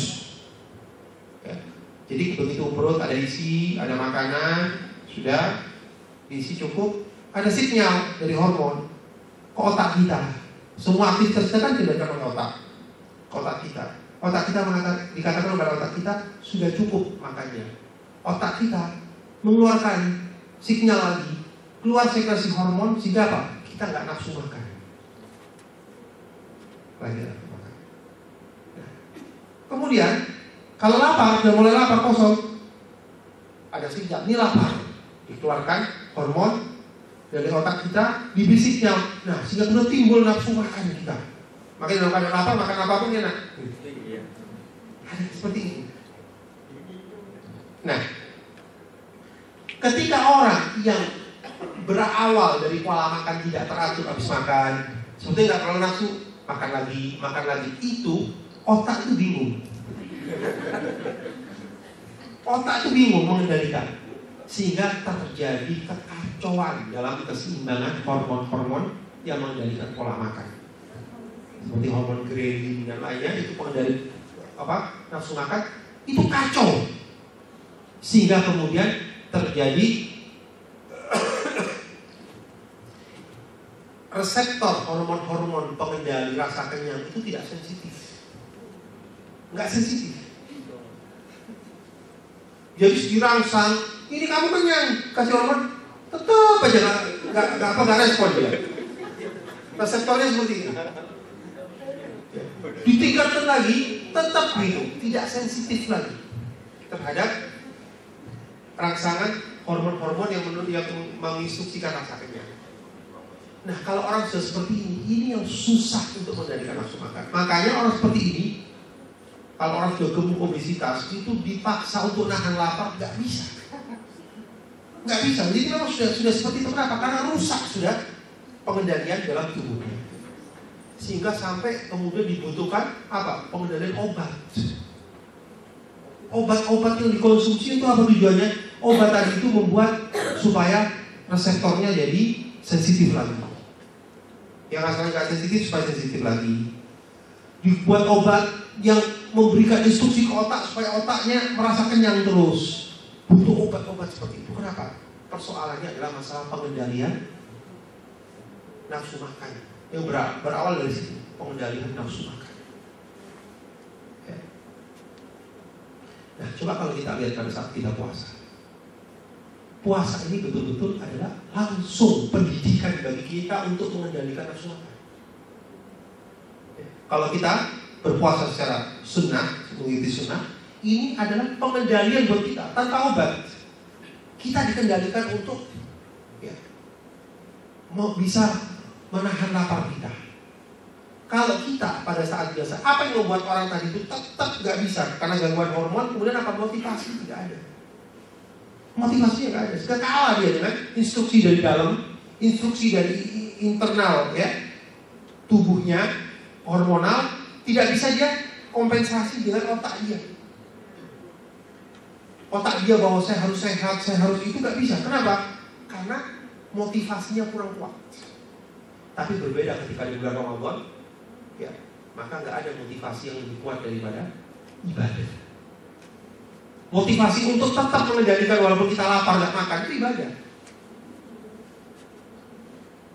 Jadi begitu perut ada isi, ada makanan, sudah diisi cukup, ada sinyal dari hormon ke otak kita. Semua aktivitas kita kan dikendalikan oleh otak kita. Otak kita dikatakan kepada otak kita sudah cukup makannya. Otak kita mengeluarkan sinyal lagi, keluar sekresi hormon sehingga apa? Kita nggak nafsu makan. Lagi nafsu makan. Nah, kemudian kalau lapar, sudah mulai lapar kosong, ada sinyal, ini lapar, dikeluarkan hormon dari otak kita, diberi sinyal. Nah, sehingga sudah timbul nafsu makan kita. Makanya dalam keadaan lapar, makan apapun enak. Ada seperti ini. Nah, ketika orang yang berawal dari pola makan tidak teratur habis makan, sebetulnya nggak terlalu nafsu, makan lagi, itu otak itu bingung. Otak itu bingung mengendalikan, sehingga terjadi kekacauan dalam keseimbangan hormon-hormon yang mengendalikan pola makan, seperti hormon grelin dan lainnya. Itu pengendali nafsu makan itu kacau, sehingga kemudian terjadi reseptor hormon-hormon pengendali rasa kenyang itu tidak sensitif. Nggak sensitif. Jadi dirangsang, ini kamu kenyang, kasih hormon, tetap aja nggak respon dia. Reseptornya seperti ini. Ditingkatkan lagi, tetap gitu, tidak sensitif lagi terhadap rangsangan hormon-hormon yang menginstruksikan rasa kenyang. Nah, kalau orang sudah seperti ini yang susah untuk mengendalikan nafsu makan. Makanya orang seperti ini, kalau orang sudah gemuk obesitas, itu dipaksa untuk nahan lapar, nggak bisa. Jadi memang sudah seperti itu. Kenapa? Karena rusak sudah pengendalian dalam tubuhnya, sehingga sampai kemudian dibutuhkan pengendalian obat. Obat-obat yang dikonsumsi itu apa tujuannya? Obat tadi itu membuat supaya reseptornya jadi sensitif lagi. Yang asalnya nggak sensitif supaya sensitif lagi. Dibuat obat yang memberikan instruksi ke otak supaya otaknya merasa kenyang terus. Butuh obat-obat seperti itu. Kenapa? Persoalannya adalah masalah pengendalian nafsu makan yang berawal dari situ, pengendalian nafsu makan. Ya. Nah, coba kalau kita lihat pada saat kita puasa. Puasa ini betul-betul adalah langsung pendidikan bagi kita untuk mengendalikan nafsu makan. Kalau kita berpuasa secara sunnah, mengikuti sunnah, ini adalah pengendalian buat kita tanpa obat. Kita dikendalikan untuk mau bisa menahan lapar kita. Kalau kita pada saat biasa, apa yang membuat orang tadi itu tetap gak bisa karena gangguan hormon, kemudian apa? Motivasi tidak ada. Motivasinya gak ada. Sudah kalah dia dengan instruksi dari dalam, instruksi dari internal ya, tubuhnya, hormonal, tidak bisa dia kompensasi dengan otak dia. Otak dia bahwa saya harus sehat, saya harus itu gak bisa. Kenapa? Karena motivasinya kurang kuat. Tapi berbeda ketika di bulan Ramadan, ya, maka nggak ada motivasi yang lebih kuat daripada ibadah. Motivasi untuk tetap mengendalikan walaupun kita lapar nggak makan itu ibadah.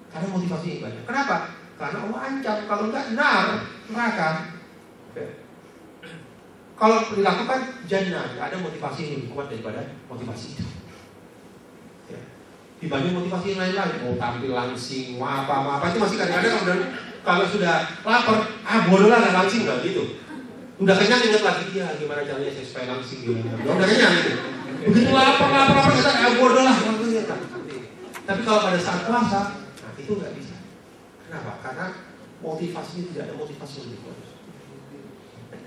Karena motivasinya ibadah. Kenapa? Karena Allah ancam kalau nggak neraka. Ya. Kalau dilakukan jannah, nggak ada motivasi yang lebih kuat daripada motivasi itu. Ya. Dibanding motivasi yang lain-lain, mau tampil langsing, mau apa itu masih kadang-kadang kalau sudah lapar, bodoh lah nggak langsing nggak gitu. Udah kenyang ingat lagi dia gimana caranya saya supaya langsing gimana. Udah kenyang gitu. Begitu lapar kita bodoh lah. Tapi kalau pada saat puasa, nah itu nggak bisa. Kenapa? Karena motivasinya tidak ada motivasi yang lebih kuat.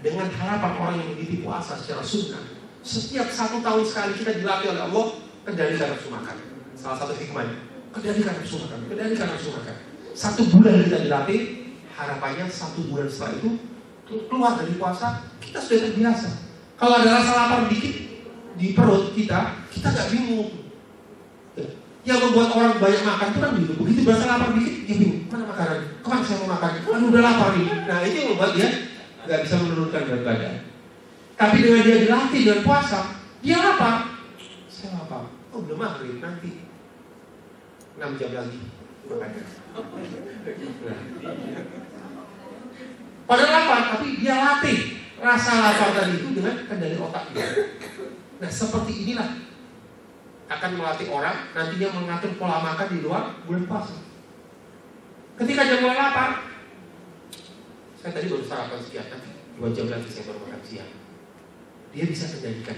Dengan harapan orang yang mengikuti puasa secara sunnah, setiap 1 tahun sekali kita dilatih oleh Allah kendalikan nafsu makan. Salah satu hikmahnya, kendalikan nafsu makan. 1 bulan kita dilatih, harapannya 1 bulan setelah itu keluar dari puasa, kita sudah terbiasa. Kalau ada rasa lapar dikit di perut kita nggak bingung. Yang membuat orang banyak makan itu kan gitu. Begitu berasa lapar dikit, dia bingung. Mana makanan? Kemana saya mau makan? Aduh udah lapar nih. Nah itu yang membuat dia nggak bisa menurunkan berat badan. Tapi dengan dia dilatih dengan puasa, dia lapar. Saya lapar. Oh belum maghrib, nanti 6 jam lagi makannya. Nah. Padahal lapar, tapi dia latih rasa lapar tadi itu dengan kendali otak dia. Nah seperti inilah akan melatih orang nantinya mengatur pola makan di luar bulan puasa. Ketika dia mulai lapar, saya tadi baru sarapan siang, nanti 2 jam lagi saya baru makan siang. Dia bisa kendalikan.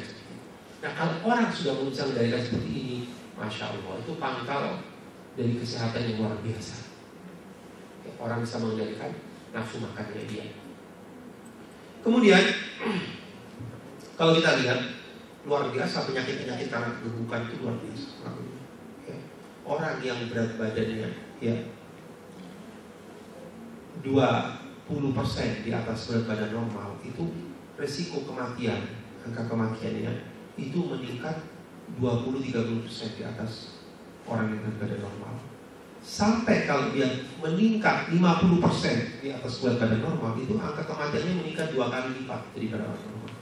Nah kalau orang sudah bisa kendalikan seperti ini, Masya Allah, itu pangkal dari kesehatan yang luar biasa. Orang bisa mengendalikan nafsu makannya dia. Kemudian kalau kita lihat luar biasa penyakit-penyakit karena kegemukan itu luar biasa. Ya. Orang yang berat badannya ya 20% di atas berat badan normal itu resiko kematian, angka kematiannya itu meningkat 20-30% di atas orang yang berat badan normal. Sampai kalau dia meningkat 50% di atas berat badan normal, itu angka kematiannya meningkat 2 kali lipat daripada orang normal.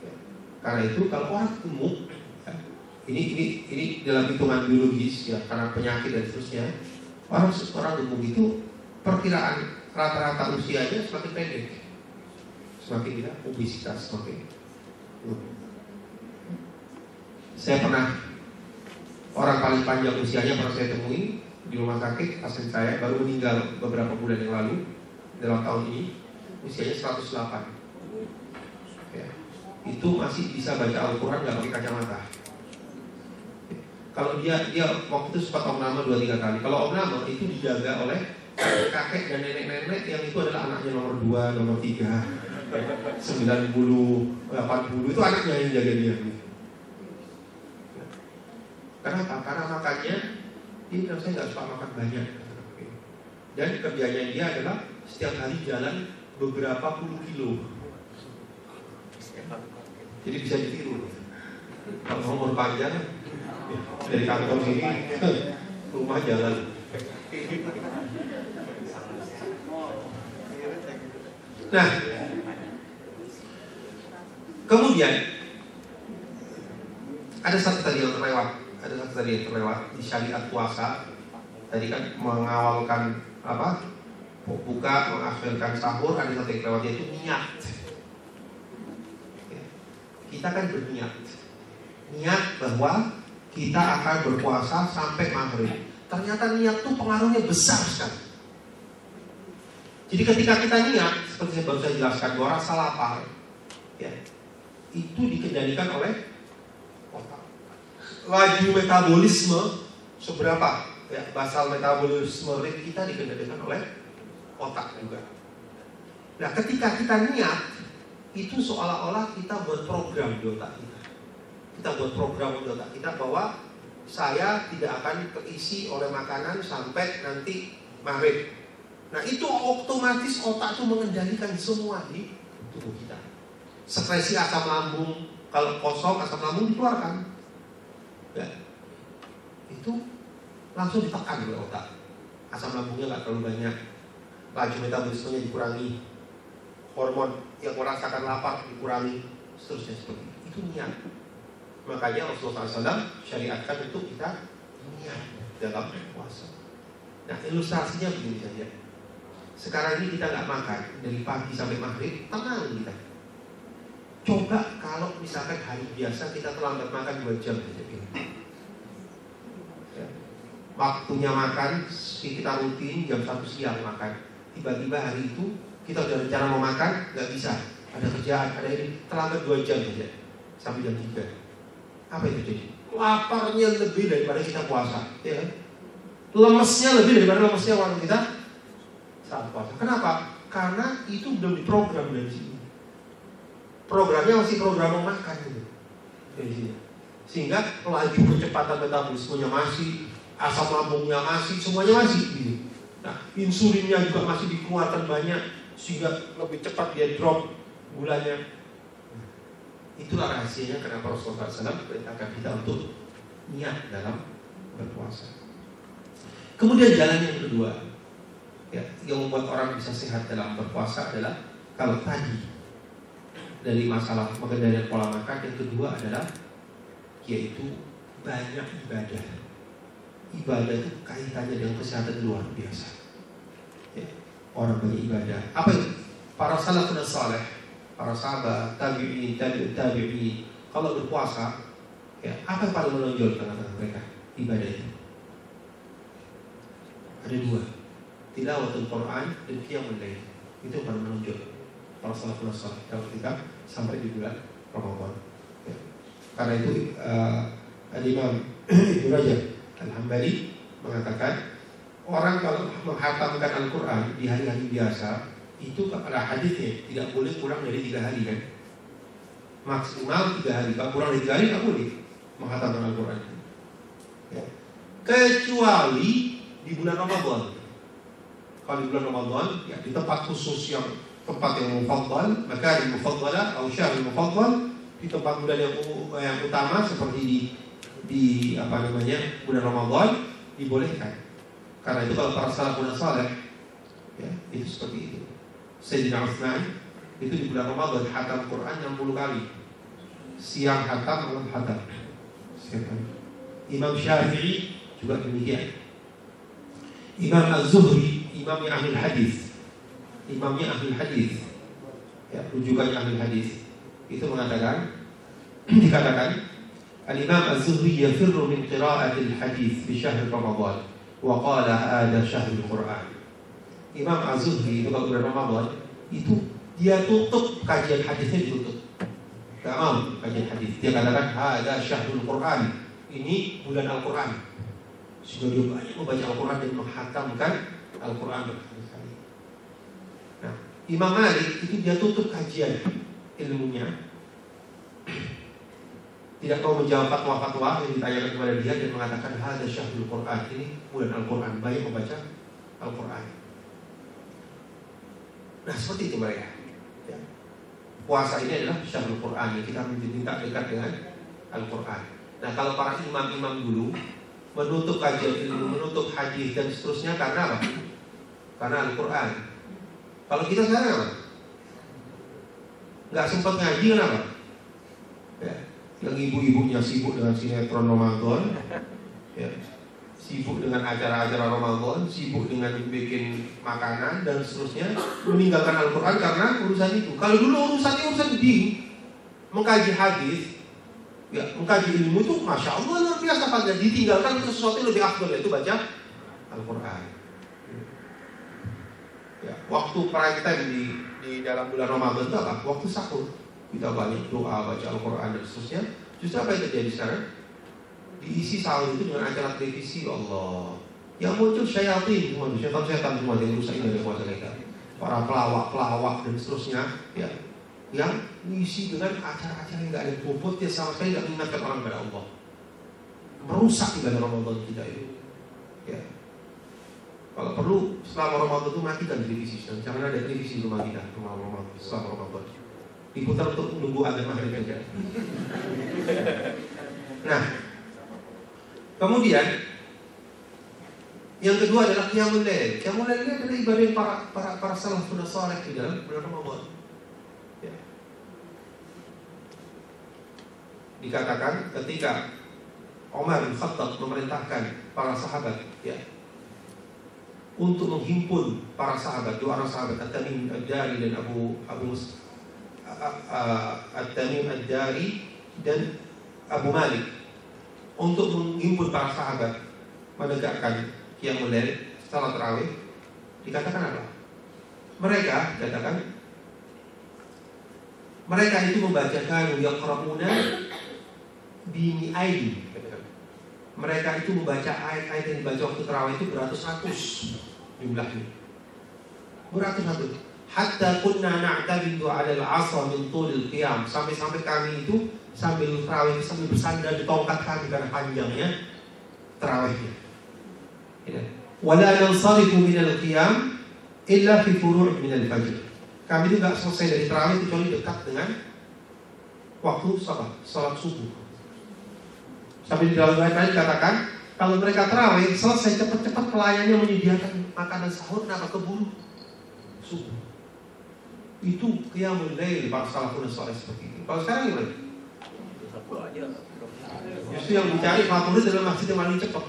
Ya. Karena itu kalau orang gemuk, ya, ini dalam hitungan biologis ya, karena penyakit dan seterusnya, orang gemuk itu perkiraan rata-rata usianya semakin pendek, semakin tidak obesitas semakin. Saya pernah orang paling panjang usianya pernah saya temui di rumah sakit, pasien saya baru meninggal beberapa bulan yang lalu dalam tahun ini, usianya 108. Ya. Itu masih bisa baca Al-Quran nggak pakai kacamata. Kalau dia waktu itu sempat opname 2-3 kali. Kalau opname itu dijaga oleh kakek dan nenek-nenek yang itu adalah anaknya nomor 2, nomor 3, 90, 80 itu anaknya yang jaga dia. Kenapa? Karena makannya dia bilang saya nggak suka makan banyak. Dan kerjanya dia adalah setiap hari jalan beberapa puluh kilo. Jadi bisa ditiru. Kalau umur panjang dari kantor sini rumah jalan. Nah, kemudian ada satu tadi yang terlewat di syariat puasa. Tadi kan mengawalkan buka, mengakhirkan sahur. Ada satu yang terlewat, yaitu niat. Kita kan berniat bahwa kita akan berpuasa sampai maghrib. Ternyata niat itu pengaruhnya besar sekali. Jadi ketika kita niat, seperti yang baru saya jelaskan, bahwa rasa lapar ya, itu dikendalikan oleh otak. Laju metabolisme seberapa ya, basal metabolisme rate kita dikendalikan oleh otak juga. Nah, ketika kita niat, itu seolah-olah kita buat program di otak kita. Kita buat program di otak kita bahwa saya tidak akan terisi oleh makanan sampai nanti maghrib. Nah, itu otomatis otak itu mengendalikan semua di tubuh kita. Sekresi asam lambung, kalau kosong asam lambung dikeluarkan. Ya. Itu langsung ditekan oleh otak. Asam lambungnya nggak terlalu banyak, laju metabolismenya dikurangi, hormon yang merasakan lapar dikurangi, seterusnya seperti itu. Itu niat. Makanya Rasulullah SAW syariatkan untuk kita niat dalam puasa. Nah, ilustrasinya begini saja. Sekarang ini kita nggak makan dari pagi sampai maghrib, tenang kita. Coba kalau misalkan hari biasa kita terlambat makan 2 jam saja. Waktunya makan kita rutin jam 1 siang makan. Tiba-tiba hari itu kita udah rencana mau makan, nggak bisa. Ada kerjaan, ada ini, terlambat 2 jam saja sampai jam 3. Apa yang terjadi? Laparnya lebih daripada kita puasa, ya kan? Lemesnya lebih daripada lemesnya waktu kita saat puasa. Kenapa? Karena itu belum diprogram dari sini. Programnya masih program mau makan gitu. Dari sini. Sehingga laju kecepatan metabolismenya masih, asam lambungnya masih, semuanya masih gitu. Nah, insulinnya juga masih dikeluarkan banyak sehingga lebih cepat dia drop gulanya. Itulah rahasianya kenapa Rasulullah SAW perintahkan kita untuk niat dalam berpuasa. Kemudian jalan yang kedua, ya, yang membuat orang bisa sehat dalam berpuasa adalah kalau tadi dari masalah pengendalian pola makan, yang kedua adalah yaitu banyak ibadah. Ibadah itu kaitannya dengan kesehatan luar biasa. Ya, orang banyak ibadah. Apa itu? Para salafun saleh, para sahabat, tabi'in, kalau berpuasa, ya, apa yang paling menonjol tengah-tengah mereka? Ibadah itu. Ada 2, tilawatul Quran dan qiyamul lail. Itu yang paling menonjol para salafun saleh kalau kita sampai di bulan Ramadan. Ya. Karena itu Al-Imam Ibnu Rajab Al-Hambali mengatakan orang kalau menghatamkan Al-Quran di hari-hari biasa itu ada hadisnya tidak boleh kurang dari 3 hari kan, maksimal 3 hari. Kalau kurang dari 3 hari tak boleh menghatamkan Al-Quran ya. Kecuali di bulan Ramadan. Kalau di bulan Ramadan ya di tempat khusus yang tempat yang mufaddal, maka di mufaddalah atau syahr mufaddal, di tempat bulan yang utama seperti di apa namanya bulan Ramadan dibolehkan. Karena itu kalau para salafun saleh ya itu seperti itu. Sayyidina Utsman itu di bulan Ramadan khatam Quran 60 kali. Siang khatam, malam khatam. Imam Syafi'i juga demikian. Imam Az-Zuhri, imamnya ahli hadis. Imamnya ahli hadis. Ya, rujukannya ahli hadis. Itu dikatakan Al-Imam Az-Zuhri yafirru min qira'atil hadis di syahr Ramadan wa qala hadha syahrul Quran. Imam Az-Zuhri itu kalau bulan Ramadan itu dia tutup kajian hadisnya, ditutup. Enggak mau kajian hadis. Dia katakan hadha syahrul Quran. Ini bulan Al-Quran. Sehingga dia banyak membaca Al-Quran dan menghatamkan Al-Quran berkali-kali. Nah, Imam Malik itu dia tutup kajian ilmunya, tidak mau menjawab fatwa-fatwa yang ditanyakan kepada dia dan mengatakan hadza syahrul Quran, ini bulan Al-Quran, banyak membaca Al-Quran. Nah, seperti itu mereka ya. Puasa ini adalah syahrul Quran yang kita minta dekat dengan Al-Quran. Nah, kalau para imam-imam dulu menutup kajian ilmu, menutup hadis dan seterusnya karena apa? Karena Al-Quran. Kalau kita sekarang apa? Nggak sempat ngaji kenapa? Ya, yang ibu-ibunya sibuk dengan sinetron Ramadan, ya, sibuk dengan acara-acara Ramadan, sibuk dengan bikin makanan dan seterusnya, meninggalkan Al-Quran karena urusan itu. Kalau dulu urusan din, mengkaji hadis, ya, mengkaji ilmu itu masya Allah luar biasa, pada ditinggalkan ke sesuatu yang lebih afdal, yaitu baca Al-Quran. Ya, waktu prime time di dalam bulan Ramadan itu apa? Waktu sahur. Kita banyak doa, baca Al-Quran dan seterusnya. Justru apa yang terjadi sekarang? Diisi sahur itu dengan acara televisi. Allah, Yang muncul syaitan semua yang rusak ibadah puasa kita. Para pelawak dan seterusnya, ya, yang mengisi dengan acara-acara yang nggak ada bobotnya sama sekali, nggak mengingatkan orang kepada Allah, merusak ibadah Ramadan kita itu. Ya. Kalau perlu selama Ramadan itu matikan televisi, jangan ada televisi di rumah kita selama Ramadan. Diputar untuk menunggu azan maghrib aja. Nah, kemudian yang kedua adalah qiyamul lail. Qiyamul lail ini adalah ibadah para salafun saleh di dalam bulan Ramadan. Ya. Dikatakan ketika Umar bin Khattab memerintahkan para sahabat, ya, untuk menghimpun para sahabat, dua orang sahabat, At-Tamim Ad-Dari dan At-Tamim Ad-Dari dan Abu Malik, untuk menghimpun para sahabat menegakkan qiyamul lail salat tarawih. Dikatakan apa? Mereka itu membacakan yaqra'una bimi'ain. Mereka itu membaca ayat-ayat yang dibaca waktu tarawih itu beratus-ratus jumlahnya. Beratus-ratus. Hatta kunna na'tabidu 'ala al-'asa min tulil qiyam. Sampai kami itu sambil tarawih sambil bersandar di tongkat kami karena panjangnya tarawihnya. Ya. Wala nansarifu min al-qiyam illa fi furu' min al-fajr. Kami itu enggak selesai dari tarawih kecuali dekat dengan waktu salat subuh. Sampai di dalam ayat dikatakan kalau mereka tarawih selesai cepat-cepat pelayannya menyediakan makanan sahur, kenapa keburu subuh. Itu qiyamul lail para salafun saleh seperti itu. Kalau sekarang gimana? Justru yang dicari favorit adalah masjid yang paling cepat.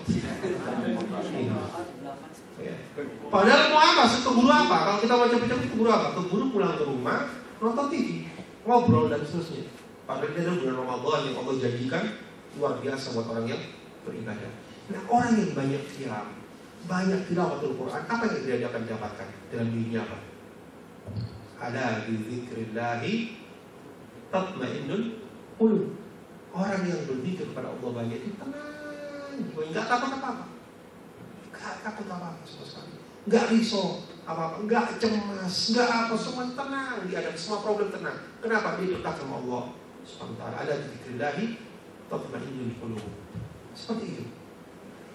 Padahal mau apa? Keburu apa? Kalau kita mau cepet-cepet keburu apa? Keburu pulang ke rumah, nonton TV, ngobrol dan seterusnya. Padahal ini adalah bulan Ramadan yang Allah janjikan luar biasa buat orang yang beribadah. Nah, orang yang banyak qiyam, banyak tilawatul Quran, apa yang dia akan dapatkan dalam dirinya apa? Ala bi dzikrillahi tatma'innul qulub. Orang yang berzikir kepada Allah banyak itu tenang, enggak takut apa-apa. Enggak takut apa-apa sama sekali. Enggak risau apa-apa, enggak cemas, enggak apa, semua tenang, dia ada semua problem tenang. Kenapa? Dia dekat sama Allah Subhanahu wa taala. Ala bi dzikrillahi tatma'innul qulub. Seperti itu.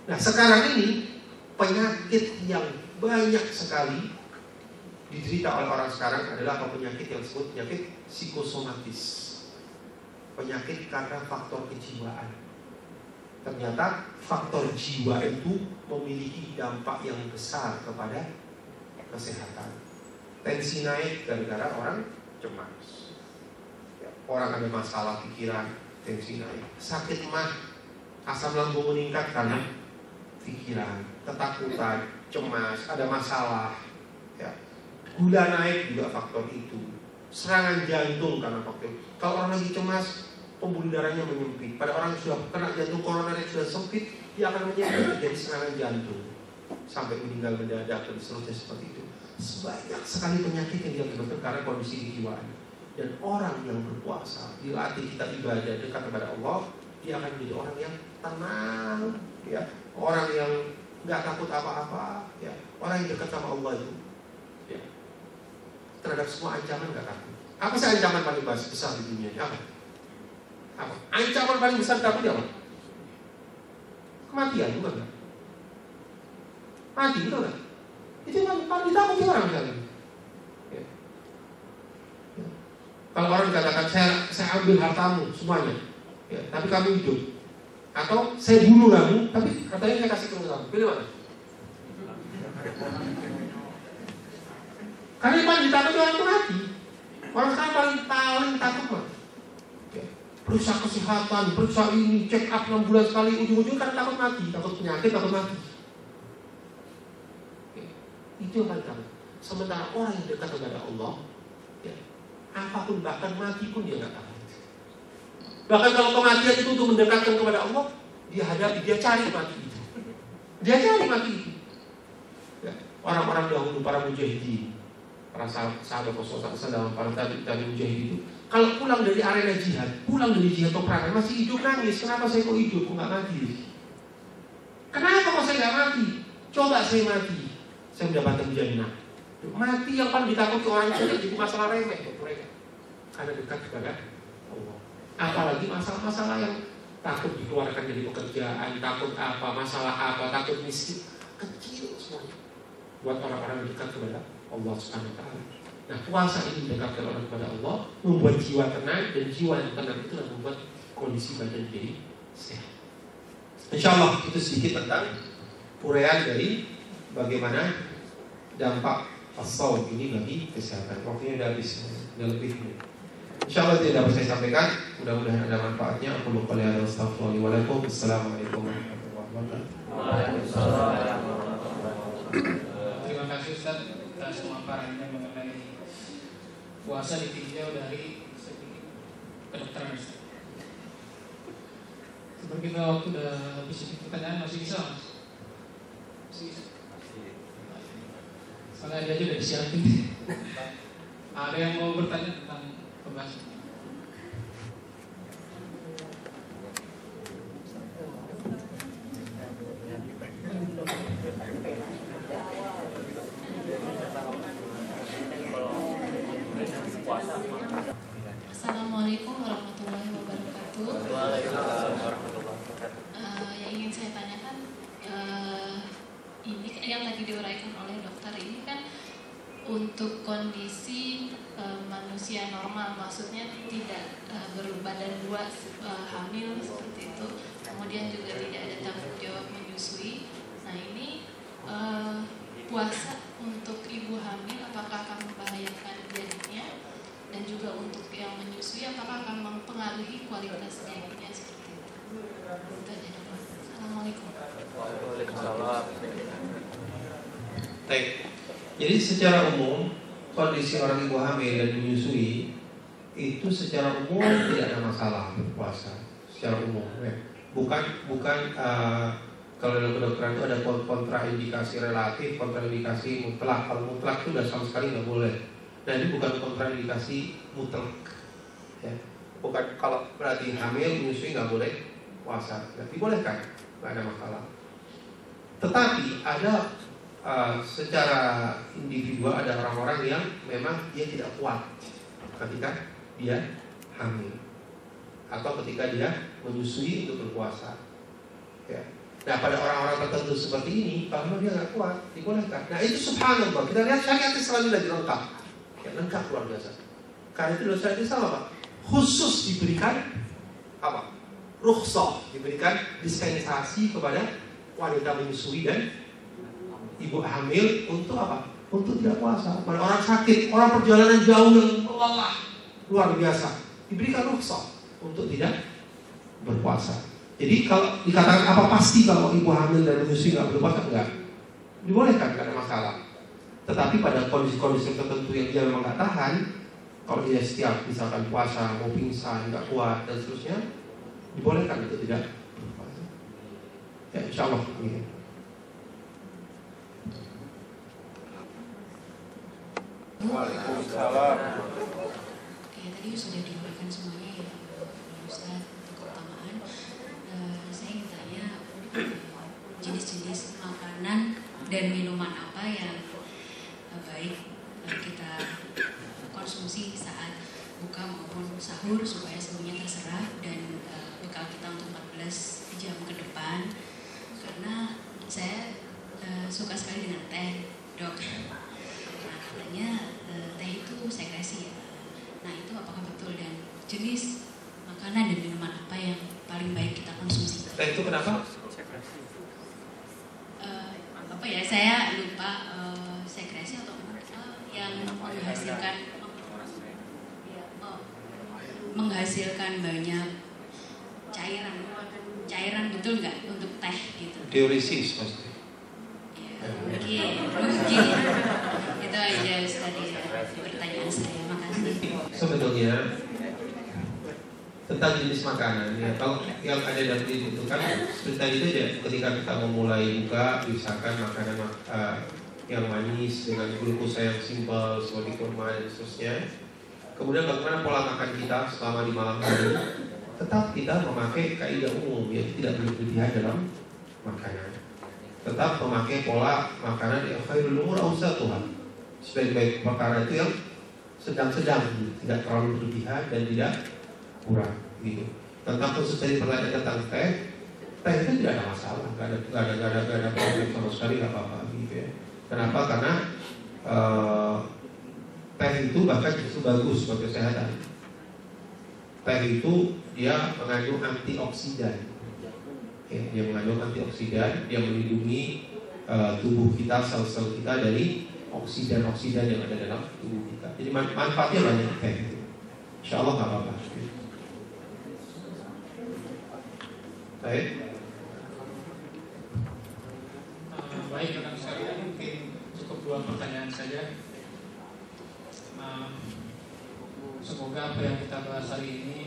Nah, sekarang ini penyakit yang banyak sekali diderita oleh orang sekarang adalah penyakit yang disebut penyakit psikosomatis. Penyakit karena faktor kejiwaan. Ternyata faktor jiwa itu memiliki dampak yang besar kepada kesehatan. Tensi naik gara-gara orang cemas. Orang ada masalah pikiran, tensi naik. Sakit mah, asam lambung meningkat karena pikiran, ketakutan, cemas, ada masalah. Ya. Gula naik juga faktor itu. Serangan jantung karena faktor itu. Kalau orang lagi cemas, pembuluh darahnya menyempit. Pada orang yang sudah kena jantung koroner yang sudah sempit, dia akan menyempit jadi serangan jantung sampai meninggal mendadak dan seterusnya seperti itu. Banyak sekali penyakit yang diakibatkan karena kondisi kejiwaan. Dan orang yang berpuasa, dilatih kita ibadah dekat kepada Allah, dia akan menjadi orang yang tenang, ya, orang yang nggak takut apa-apa, ya, orang yang dekat sama Allah itu, ya, terhadap semua ancaman nggak takut. Apa sih ancaman paling besar di dunia ini? Apa? Ancaman paling besar takut apa? Kematian, bukan nggak? Mati, betul nggak? Itu yang paling ditakuti orang sekali. Ya. Ya. Kalau orang katakan saya ambil hartamu semuanya, ya, tapi kamu hidup, atau saya bunuh kamu, tapi katanya saya kasih ke kamu, pilih mana? Karena yang paling ditakuti orang itu mati. Orang sekarang paling takut mati. Ya. Periksa kesehatan, periksa ini, check up 6 bulan sekali, ujung-ujung karena takut mati, takut penyakit, takut mati. Ya. Itu yang paling takut. Sementara orang yang dekat kepada Allah, ya, apapun, bahkan mati pun dia nggak takut. Bahkan kalau kematian itu untuk mendekatkan kepada Allah, dia hadapi, dia cari mati itu. Dia cari mati itu. Ya. Orang-orang dahulu, para mujahidin, para sahabat Rasulullah SAW, para tabi mujahid itu, kalau pulang dari arena jihad, pulang dari jihad peperangan masih hidup nangis. Kenapa saya kok hidup? Kok nggak mati? Kenapa kok saya nggak mati? Coba saya mati, saya mendapatkan jannah. Mati yang paling ditakuti orang itu jadi masalah remeh buat mereka, karena dekat kepada Allah. Apalagi masalah-masalah yang takut dikeluarkan dari pekerjaan, takut apa, masalah apa, takut miskin, kecil semuanya buat orang-orang yang dekat kepada Allah Subhanahu wa Ta'ala. Nah, puasa ini mendekatkan orang kepada Allah, membuat jiwa tenang, dan jiwa yang tenang itu yang membuat kondisi badan jadi sehat. Insyaallah itu sedikit tentang uraian dari bagaimana dampak as-shaum ini bagi kesehatan. Waktunya sudah habis, sudah lebih. Insyaallah itu yang dapat saya sampaikan. Mudah-mudahan ada manfaatnya. Aku lupa lihat astagfirullahaladzim. Wassalamualaikum warahmatullahi wabarakatuh. Waalaikumsalam. Terima kasih Ustaz atas pemaparannya mengenai puasa ditinjau dari segi kedokteran. Seperti kita waktu udah habis ini pertanyaan masih bisa Mas? Masih bisa. Soalnya ada aja udah disiapin. Ada yang mau bertanya tentang pembahasan? Assalamualaikum warahmatullahi wabarakatuh. Yang ingin saya tanyakan, ini yang tadi diuraikan oleh dokter ini kan untuk kondisi manusia normal, maksudnya tidak berbadan luas, hamil seperti itu, kemudian juga tidak ada tanggung jawab menyusui. Nah ini puasa untuk ibu hamil apakah akan membahayakan janinnya, dan juga untuk yang menyusui apakah akan mempengaruhi kualitas janinnya seperti itu? Itu aja dok. Assalamualaikum. Waalaikumsalam. Baik. Jadi secara umum kondisi orang ibu hamil dan menyusui itu secara umum tidak ada masalah berpuasa secara umum. Bukan kalau dalam kedokteran itu ada kontraindikasi relatif, kontraindikasi mutlak. Kalau mutlak itu sudah sama sekali nggak boleh. Nah ini bukan kontraindikasi mutlak. Ya. Bukan kalau berarti hamil menyusui nggak boleh puasa. Berarti boleh kan? Nggak ada masalah. Tetapi ada secara individual ada orang-orang yang memang dia tidak kuat ketika dia hamil atau ketika dia menyusui untuk berpuasa. Ya. Nah pada orang-orang tertentu seperti ini, kalau dia nggak kuat, dibolehkan. Nah itu subhanallah, kita lihat syariat Islam lagi lengkap, ya, lengkap luar biasa. Karena itu syariat Islam apa? Khusus diberikan apa? Rukhsah, diberikan dispensasi kepada wanita menyusui dan ibu hamil untuk apa? Untuk tidak puasa. Pada orang sakit, orang perjalanan jauh yang lelah luar biasa, diberikan rukhsah untuk tidak berpuasa. Jadi kalau dikatakan apa pasti kalau ibu hamil dan menyusui nggak berpuasa, enggak, dibolehkan, nggak ada masalah. Tetapi pada kondisi-kondisi tertentu yang dia memang nggak tahan, kalau dia setiap misalkan puasa mau pingsan, nggak kuat dan seterusnya, dibolehkan untuk tidak berpuasa. Ya insyaallah. Waalaikumsalam. Oke, tadi sudah diuraikan semuanya ya Ustaz, keutamaan. Saya ingin tanya jenis-jenis makanan dan minuman apa yang baik kita konsumsi saat buka maupun sahur supaya semuanya terserap dan bekal kita untuk 14 jam ke depan. Karena saya suka sekali dengan teh, dok. Nah katanya teh itu sekresi ya. Nah itu apakah betul, dan jenis makanan dan minuman apa yang paling baik kita konsumsi? Teh itu kenapa? Apa ya, saya lupa sekresi atau yang menghasilkan banyak cairan betul nggak untuk teh gitu? Diuresis pasti. Ya, mungkin itu aja tadi pertanyaan saya. Makasih. Sebetulnya tentang jenis makanan ya, kalau yang ada dalam diri itu kan seperti itu ya, ketika kita memulai buka misalkan makanan yang manis dengan glukosa yang simpel seperti kurma dan seterusnya. Kemudian bagaimana pola makan kita selama di malam hari, tetap kita memakai kaidah umum, yaitu tidak berlebihan dalam makanan. tetap memakai pola makanan yang khairul umur awsatuha. Sebaik-baik perkara itu yang sedang-sedang, tidak terlalu berlebihan dan tidak kurang gitu. Tentang khusus tadi pertanyaan tentang teh itu tidak ada masalah, nggak ada problem sama sekali, nggak apa-apa gitu ya. Kenapa? Karena teh itu bahkan justru bagus buat kesehatan. Teh itu dia mengandung antioksidan, ya, dia mengandung antioksidan, dia melindungi tubuh kita, sel-sel kita dari oksidan yang ada dalam tubuh kita. Jadi manfaatnya banyak teh itu. Insya Allah nggak apa-apa. Baik. Baik, rekan sekalian, mungkin cukup 2 pertanyaan saja. Semoga apa yang kita bahas hari ini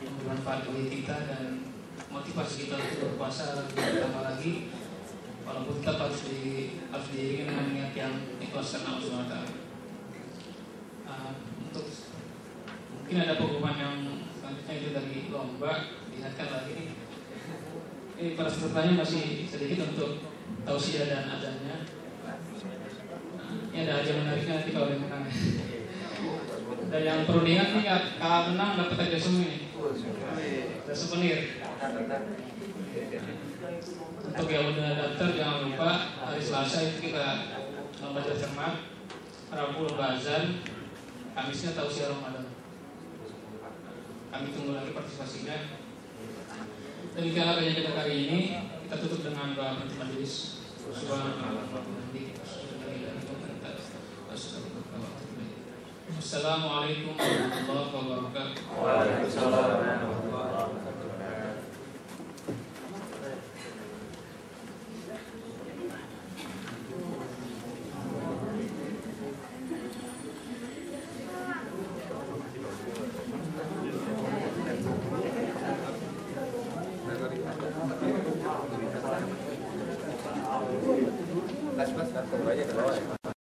bermanfaat bagi kita dan motivasi kita untuk berpuasa lebih bertambah lagi. Walaupun tetap harus diiringi dengan niat yang ikhlas karena Allah SWT. Untuk mungkin ada pengumuman yang selanjutnya itu dari lomba, diingatkan lagi nih. Ini para pesertanya masih sedikit untuk tausiah dan adanya. Ini ada hadiah menariknya nanti kalau yang menang. Dan yang perlu diingat nih, kalau menang dapat hadiah semua ini. Ada souvenir. Untuk yang udah daftar jangan lupa hari Selasa itu kita membaca cermat, Rabu bazan, Kamisnya tausiah Ramadan. Kami tunggu lagi partisipasinya. Demikian apa yang kita hari ini, kita tutup dengan doa penutup majelis. Assalamualaikum warahmatullahi wabarakatuh. Waalaikumsalam warahmatullahi wabarakatuh. Mas, satu aja ke bawah ya.